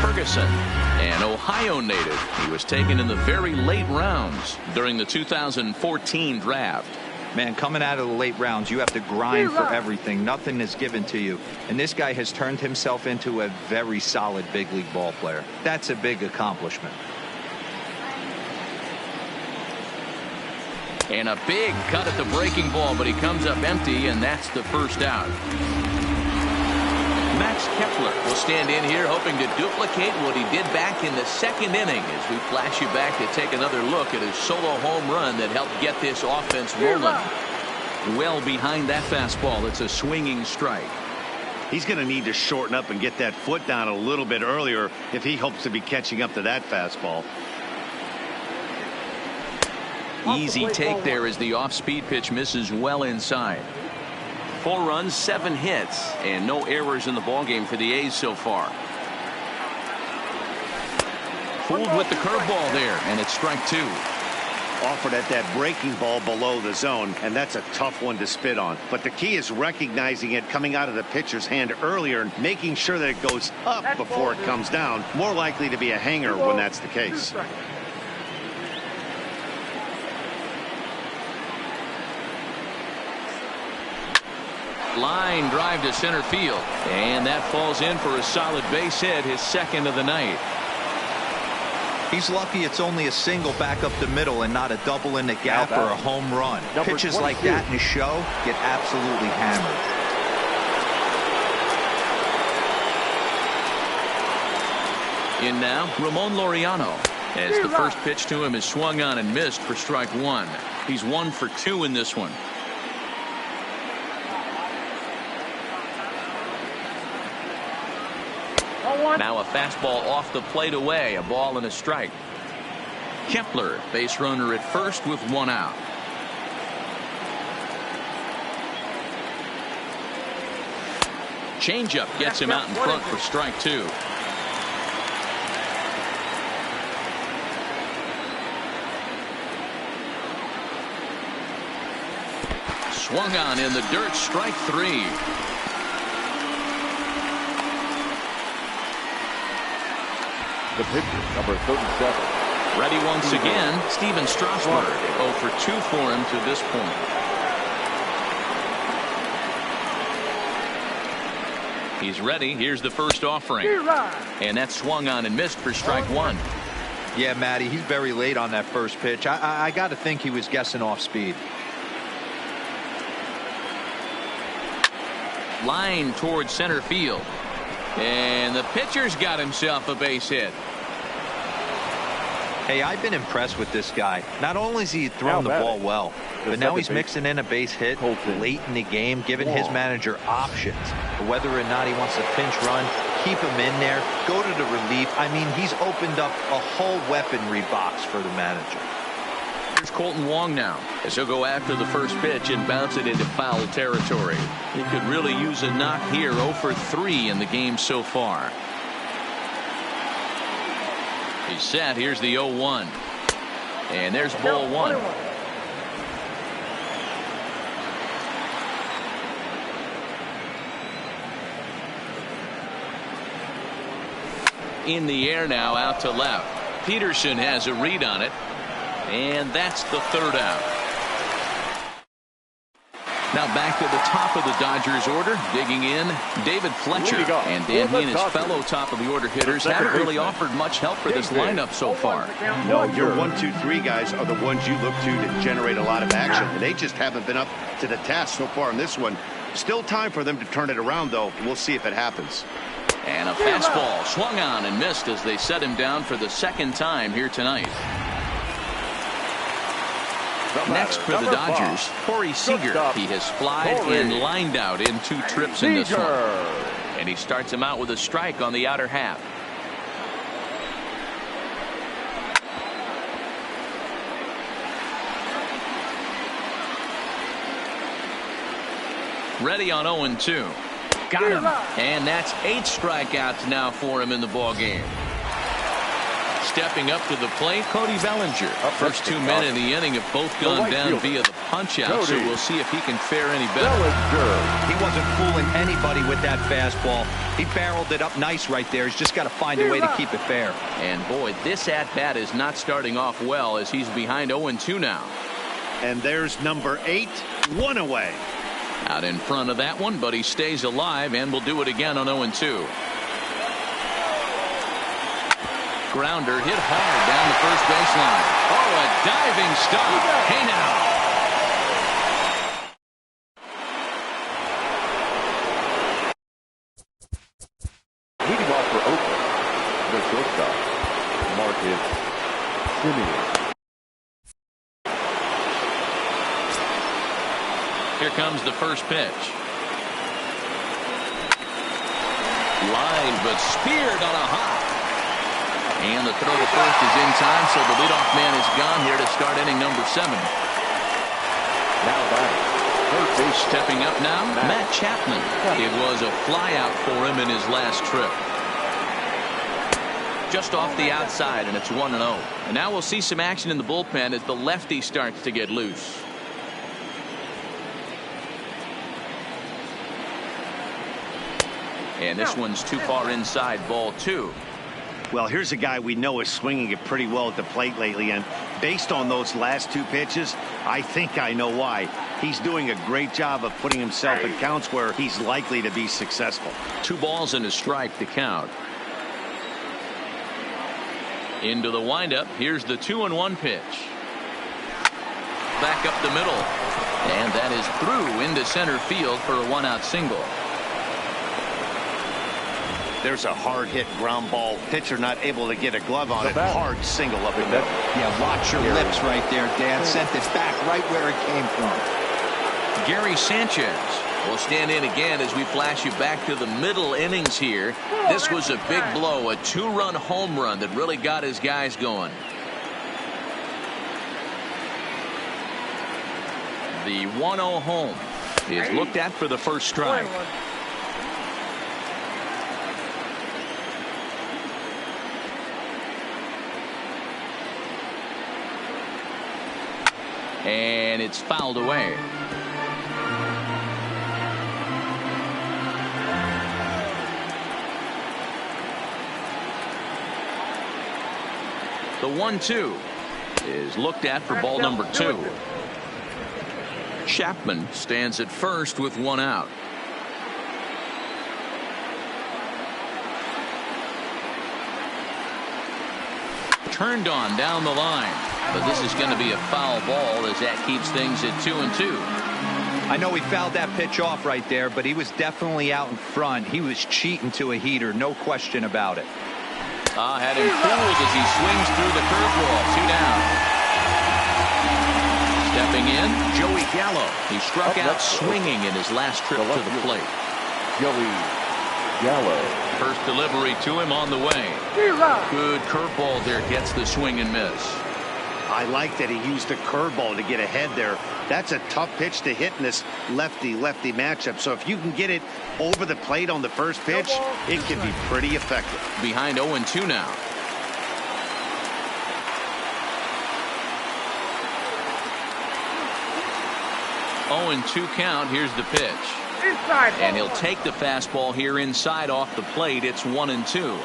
Ferguson, an Ohio native. He was taken in the very late rounds during the 2014 draft. Man, coming out of the late rounds, you have to grind for everything. Nothing is given to you. And this guy has turned himself into a very solid big league ball player. That's a big accomplishment. And a big cut at the breaking ball, but he comes up empty, and that's the first out. Max Kepler will stand in here hoping to duplicate what he did back in the second inning as we flash you back to take another look at his solo home run that helped get this offense rolling. Well behind that fastball. It's a swinging strike. He's going to need to shorten up and get that foot down a little bit earlier if he hopes to be catching up to that fastball. Easy take there as the off-speed pitch misses well inside. 4 runs, 7 hits, and no errors in the ballgame for the A's so far. Fooled with the curveball there, and it's strike 2. Offered at that breaking ball below the zone, and that's a tough one to spit on. But the key is recognizing it coming out of the pitcher's hand earlier and making sure that it goes up before it comes down. More likely to be a hanger when that's the case. Line drive to center field, and that falls in for a solid base hit, his second of the night. He's lucky it's only a single back up the middle and not a double in the gap or a home run. Pitches like that in the show get absolutely hammered. In now, Ramon Laureano, as the first pitch to him is swung on and missed for strike 1. He's 1 for 2 in this one. Now a fastball off the plate away, a ball and a strike. Kepler, base runner at first with 1 out. Changeup gets him out in front for strike 2. Swung on in the dirt, strike 3. The pitcher, number 37. Ready once again, Steven Strasburg. 0 for 2 for him to this point. He's ready. Here's the first offering. And that swung on and missed for strike 1. Yeah, Matty, he's very late on that first pitch. I got to think he was guessing off speed. Line towards center field. And the pitcher's got himself a base hit. Hey, I've been impressed with this guy. Not only has he thrown the ball well, but now he's mixing in a base hit late in the game, giving his manager options for whether or not he wants to pinch run, keep him in there, go to the relief. I mean, he's opened up a whole weaponry box for the manager. Here's Colton Wong now, as he'll go after the first pitch and bounce it into foul territory. He could really use a knock here. 0 for 3 in the game so far. He's set. Here's the 0-1. And there's ball 1. In the air now, out to left. Peterson has a read on it. And that's the third out. Now back to the top of the Dodgers order. Digging in, David Fletcher. And Dan, he and his fellow top of the order hitters haven't really offered much help for this lineup so far. No, your 1, 2, 3 guys are the ones you look to generate a lot of action. They just haven't been up to the task so far in this one. Still time for them to turn it around, though. We'll see if it happens. And a fastball swung on and missed as they set him down for the second time here tonight. Next for the Dodgers, Corey Seager. He has flied and lined out in 2 trips in this one. And he starts him out with a strike on the outer half. Ready on 0-2. Got him. And that's 8 strikeouts now for him in the ballgame. Stepping up to the plate, Cody Bellinger. First 2 men in the inning have both gone down via the punch-out, so we'll see if he can fare any better. He wasn't fooling anybody with that fastball. He barreled it up nice right there. He's just got to find a way to keep it fair. And boy, this at-bat is not starting off well as he's behind 0-2 now. And there's number 8, 1 away. Out in front of that one, but he stays alive and will do it again on 0-2. Grounder hit hard down the first baseline. Oh, a diving stop. Hey now. Here comes the first pitch. Line, but speared on a hop. And the throw to first is in time, so the leadoff man is gone here to start inning number 7. Now batting, third base. Stepping up now, Matt Chapman. It was a flyout for him in his last trip. Just off the outside, and it's 1-0. And now we'll see some action in the bullpen as the lefty starts to get loose. And this one's too far inside, ball 2. Well, here's a guy we know is swinging it pretty well at the plate lately, and based on those last 2 pitches, I think I know why. He's doing a great job of putting himself in counts where he's likely to be successful. 2 balls and a strike to count. Into the windup. Here's the 2-1 pitch. Back up the middle. And that is through into center field for a 1-out single. There's a hard hit ground ball. Pitcher not able to get a glove on it. Hard single up the middle. Yeah, watch your lips right there, Dan. Sent this back right where it came from. Gary Sanchez will stand in again as we flash you back to the middle innings here. This was a big blow, a 2-run home run that really got his guys going. The 1-0 home is looked at for the first strike. And it's fouled away. The 1-2 is looked at for ball number 2. Chapman stands at first with 1 out. Turned on down the line, but this is going to be a foul ball as that keeps things at 2-2. I know he fouled that pitch off right there, but he was definitely out in front. He was cheating to a heater, no question about it. Had him fooled as he swings through the curveball. 2 down. Stepping in, Joey Gallo. He struck out swinging in his last trip to the plate. Joey Gallo. First delivery to him on the way. Good curveball there, gets the swing and miss. I like that he used the curveball to get ahead there. That's a tough pitch to hit in this lefty-lefty matchup. So if you can get it over the plate on the first pitch, it can be pretty effective. Behind 0-2 now. Oh, and 2 count. Here's the pitch. And he'll take the fastball here inside off the plate. It's 1-2.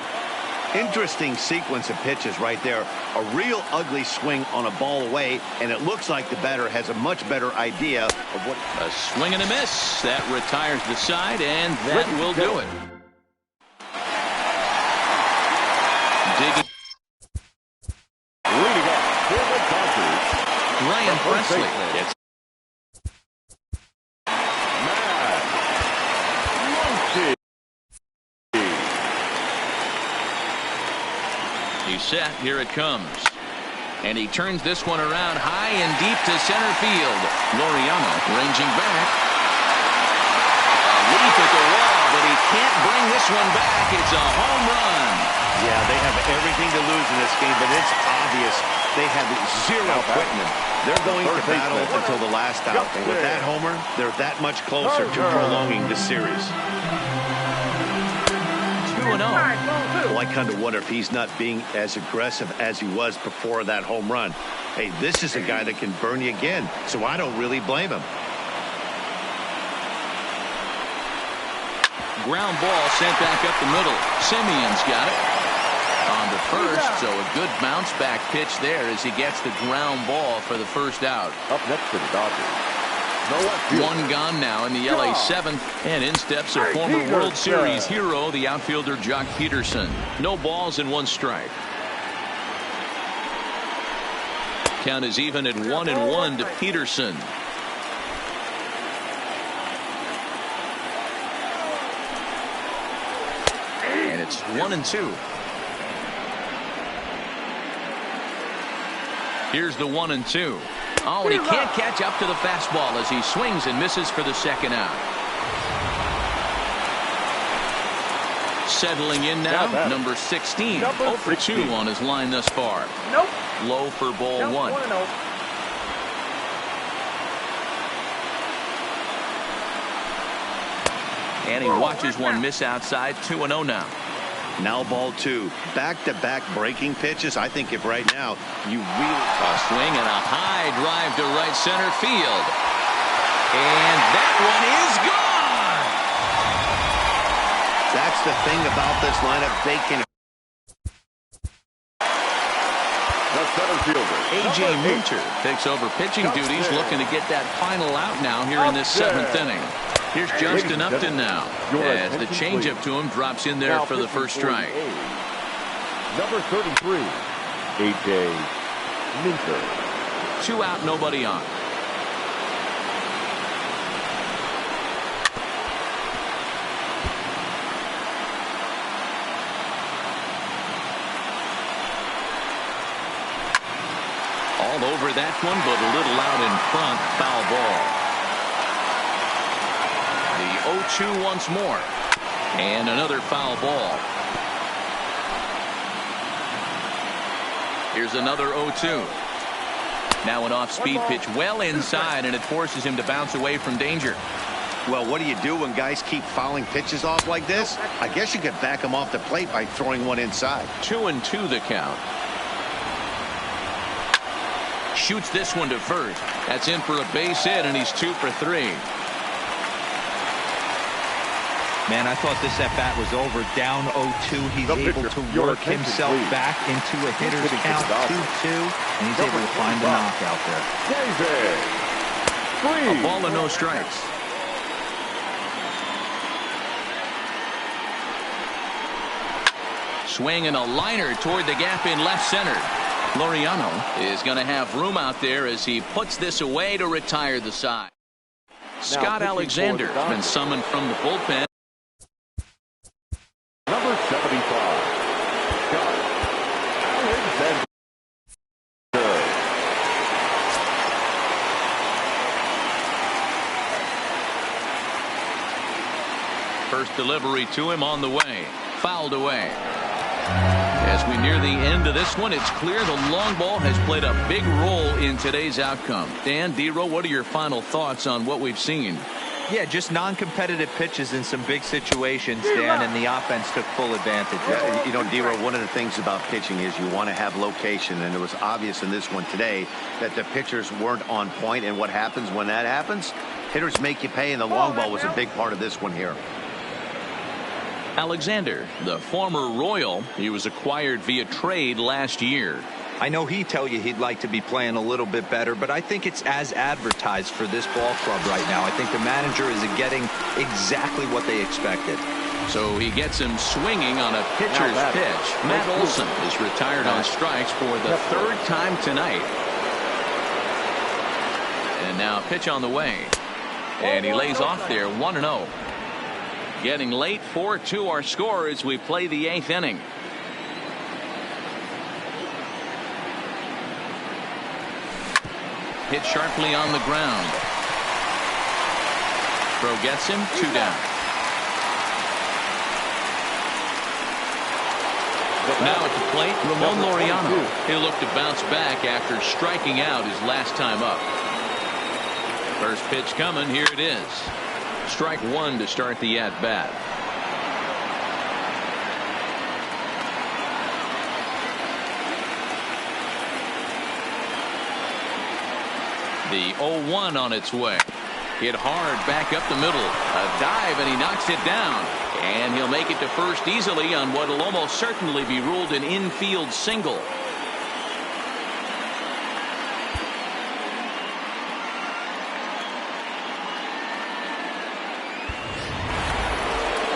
Interesting sequence of pitches right there. A real ugly swing on a ball away, and it looks like the batter has a much better idea of what. A swing and a miss. That retires the side, and that will do it. Digging. Leading up for the Dodgers, Ryan Presley. It's He's set. Here it comes. And he turns this one around high and deep to center field. Loriano ranging back. A leap at the wall, but he can't bring this one back. It's a home run. Yeah, they have everything to lose in this game, but it's obvious they have zero quitting. They're going to battle until the last out. And with that homer, they're that much closer to prolonging the series. 2-0. Well, I kind of wonder if he's not being as aggressive as he was before that home run. Hey, this is a guy that can burn you again, so I don't really blame him. Ground ball sent back up the middle. Simeon's got it. On to first, so a good bounce back pitch there as he gets the ground ball for the first out. up next for the Dodgers. One gone now in the LA 7th, and in steps a former World Series hero, the outfielder Jock Peterson. No balls and 1 strike. Count is even at 1-1 to Peterson. And it's 1-2. Here's the 1-2. Oh, and he can't catch up to the fastball as he swings and misses for the second out. Settling in now, number 16. 0 for 2 on his line thus far. Nope. Low for ball 1. And he watches one miss outside. 2-0 now. Now ball 2. Back-to-back breaking pitches. I think if right now you really... A swing and a high drive to right center field. And that one is gone. That's the thing about this lineup. They can... The center fielder, A.J. Minter takes over pitching duties, looking to get that final out now here in this 7th inning. Here's Justin Upton now, as the changeup to him drops in there for the first strike. Number 33, A.J. Minter. 2 out, nobody on. All over that one, but a little out in front. Foul ball. The 0-2 once more. And another foul ball. Here's another 0-2. Now an off-speed pitch well inside, and it forces him to bounce away from danger. Well, what do you do when guys keep fouling pitches off like this? I guess you could back them off the plate by throwing one inside. 2-2 the count. Shoots this one to first. That's in for a base hit, and he's 2 for 3. Man, I thought this at-bat was over. Down 0-2. He's able to work himself back into a hitter's count 2-2, and he's able to find the knockout there. A ball and no strikes. Swing and a liner toward the gap in left center. Laureano is going to have room out there as he puts this away to retire the side. Scott Alexander has been summoned from the bullpen. Number 75, Scott Alexander. First delivery to him on the way. Fouled away. As we near the end of this one, it's clear the long ball has played a big role in today's outcome. Dan, D-Row, what are your final thoughts on what we've seen? Yeah, just non-competitive pitches in some big situations, Dan, and the offense took full advantage. Yeah, you know, D-Row, one of the things about pitching is you want to have location, and it was obvious in this one today that the pitchers weren't on point, and what happens when that happens? Hitters make you pay, and the long ball was a big part of this one here. Alexander, the former Royal, he was acquired via trade last year. I know he'd tell you he'd like to be playing a little bit better, but I think it's as advertised for this ball club right now. I think the manager is getting exactly what they expected. So he gets him swinging on a pitcher's pitch. Matt Olson is retired on strikes for the 3rd time tonight. And now pitch on the way. And he lays off there 1-0. Getting late, 4-2 our score as we play the 8th inning. Hit sharply on the ground. Throw gets him, 2 down. Now at the plate, Ramon Laureano. He'll look to bounce back after striking out his last time up. First pitch coming, here it is. Strike 1 to start the at-bat. The 0-1 on its way. Hit hard back up the middle. A dive, and he knocks it down. And he'll make it to first easily on what will almost certainly be ruled an infield single.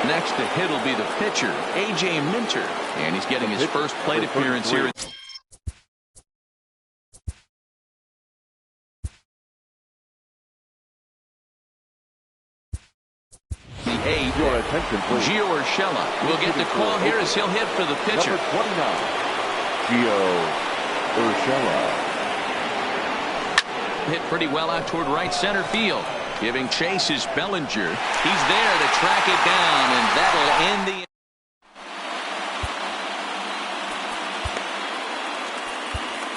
Next to hit will be the pitcher, A.J. Minter. And he's getting his first plate appearance here. The 8, Gio Urshela will get the call here as he'll hit for the pitcher. Number 29, Gio Urshela. hit pretty well out toward right center field. Giving chase is Bellinger. He's there to track it down, and that'll end the...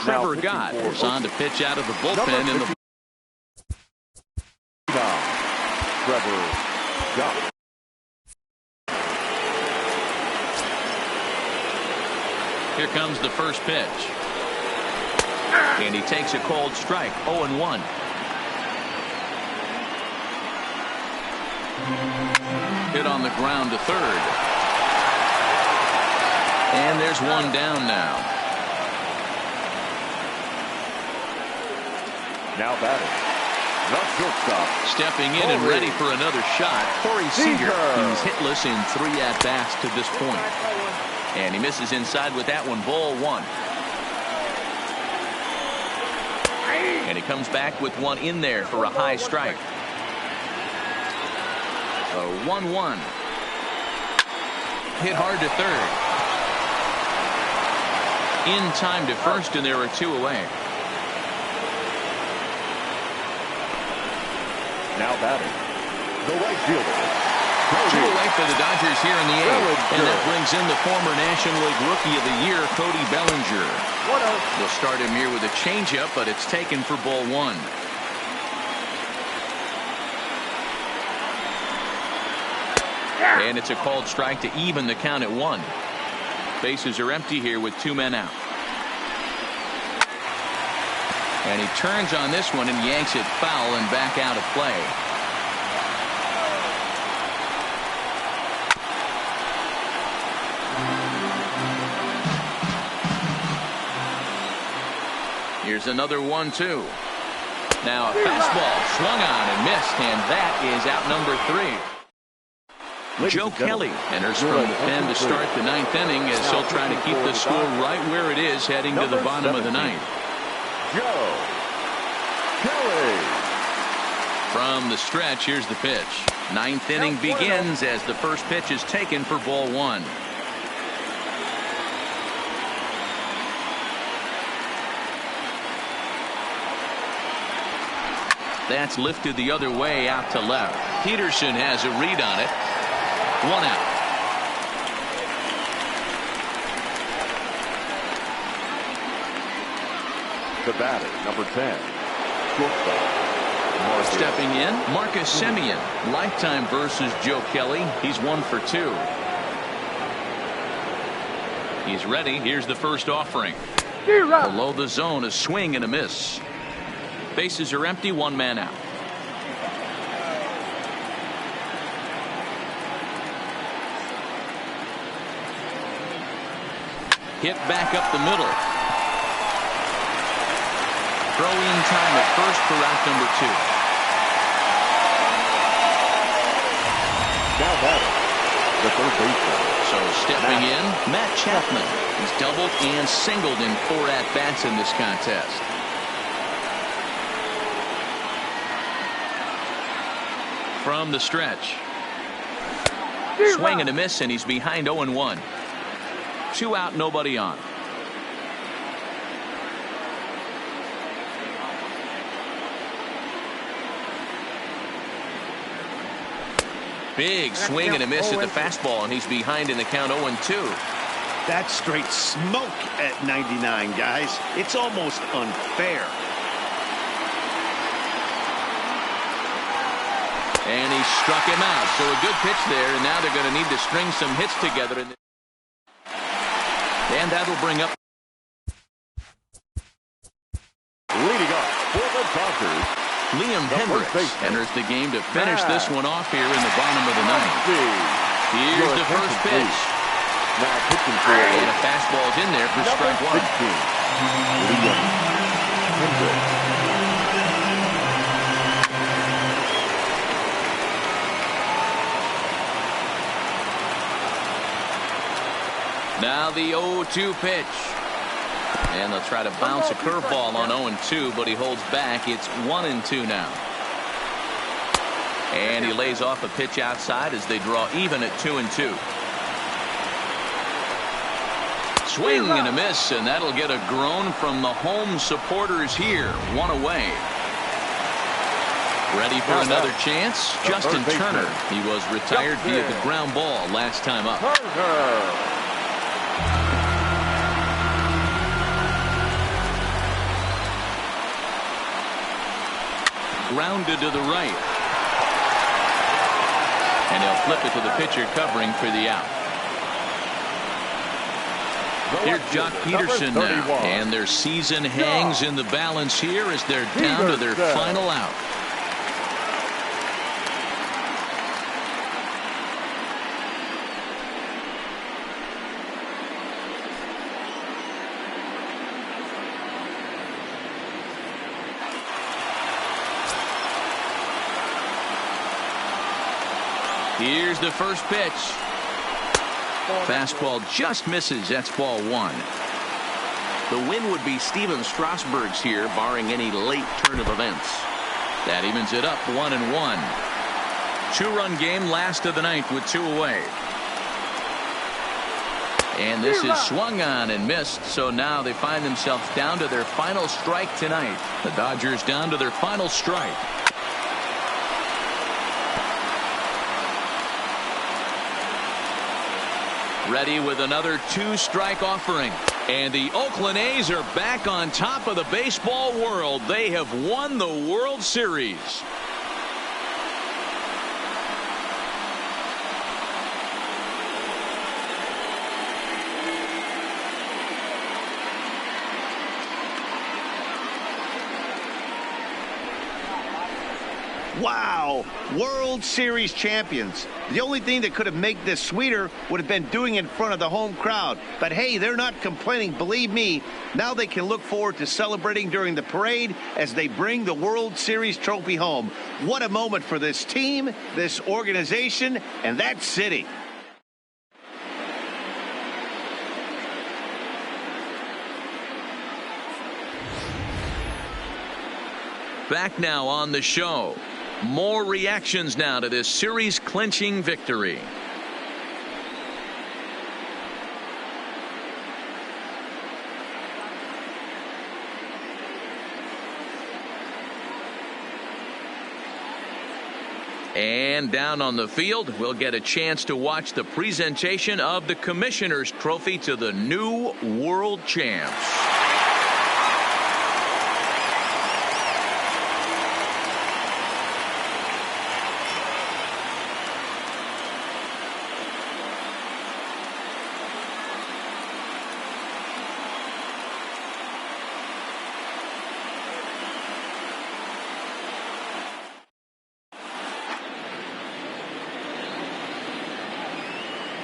Trevor Gott is on to pitch out of the bullpen in the... Trevor Gott. Here comes the first pitch. And he takes a cold strike, 0-1. Hit on the ground to third. And there's one down now. Now batting, the shortstop. Stepping in and ready for another shot, Corey Seager. He's hitless in 3 at-bats to this point. And he misses inside with that one, ball 1. And he comes back with one in there for a high strike. So 1-1. Hit hard to third. In time to first, and there are 2 away. Now batting, the right fielder. 2 away for the Dodgers here in the 8th. And that brings in the former National League Rookie of the Year, Cody Bellinger. They'll start him here with a changeup, but it's taken for ball 1. And it's a called strike to even the count at 1. Bases are empty here with 2 men out. And he turns on this one and yanks it foul and back out of play. Here's another 1-2. Now a fastball swung on and missed, and that is out number 3. Joe Kelly enters from the pen to start the 9th inning as he'll try to keep the score right where it is heading to the bottom of the 9th. Joe Kelly. From the stretch, here's the pitch. 9th inning begins as the first pitch is taken for ball 1. That's lifted the other way out to left. Peterson has a read on it. 1 out. The batter, number 10, shortstop. Stepping in, Marcus Semien. Lifetime versus Joe Kelly. He's 1 for 2. He's ready. Here's the first offering. Below the zone, a swing and a miss. Bases are empty, 1 man out. Hit back up the middle. Throw-in time at first for out number 2. Now batting, the third baseman. So stepping in, Matt Chapman. He's doubled and singled in 4 at-bats in this contest. From the stretch. Swing and a miss, and he's behind 0-1. 2 out, nobody on. Big swing and a miss at the fastball, and he's behind in the count 0-2. That's straight smoke at 99, guys. It's almost unfair. And he struck him out. So a good pitch there, and now they're going to need to string some hits together. And that'll bring up. Leading up for the Dodgers, Liam Hendricks enters the game to finish this one off here in the bottom of the 9th. Here's the first pitch. Now pitching for And a fastball's in there for strike 1. Liam Hendricks. Now the 0-2 pitch. And they'll try to bounce a curveball on 0-2, but he holds back. It's 1-2 now. And he lays off a pitch outside as they draw even at 2-2. Swing and a miss, and that'll get a groan from the home supporters here. 1 away. Ready for another chance? Justin Turner. He was retired via the ground ball last time up. Grounded to the right. And he'll flip it to the pitcher covering for the out. Here's Jock Peterson now. And their season hangs in the balance here as they're down to their final out. Here's the first pitch. Fastball just misses. That's ball one. The win would be Steven Strasburg's here, barring any late turn of events. That evens it up 1-1. Two-run game, last of the ninth with two away. And this is swung on and missed, so now they find themselves down to their final strike tonight. The Dodgers down to their final strike. Ready with another two-strike offering. And the Oakland A's are back on top of the baseball world. They have won the World Series. Wow, World Series champions. The only thing that could have made this sweeter would have been doing it in front of the home crowd. But hey, they're not complaining. Believe me, now they can look forward to celebrating during the parade as they bring the World Series trophy home. What a moment for this team, this organization, and that city. Back now on the show. More reactions now to this series-clinching victory. And down on the field, we'll get a chance to watch the presentation of the Commissioner's Trophy to the new world champs.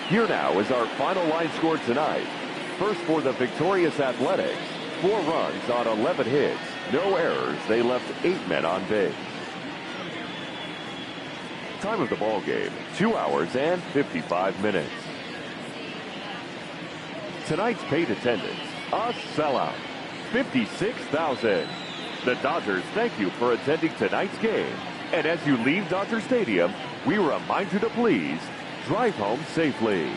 Here now is our final line score tonight. First for the victorious Athletics, 4 runs on 11 hits, no errors. They left 8 men on base. Time of the ball game, 2 hours and 55 minutes. Tonight's paid attendance, a sellout, 56,000. The Dodgers thank you for attending tonight's game. And as you leave Dodger Stadium, we remind you to please drive home safely.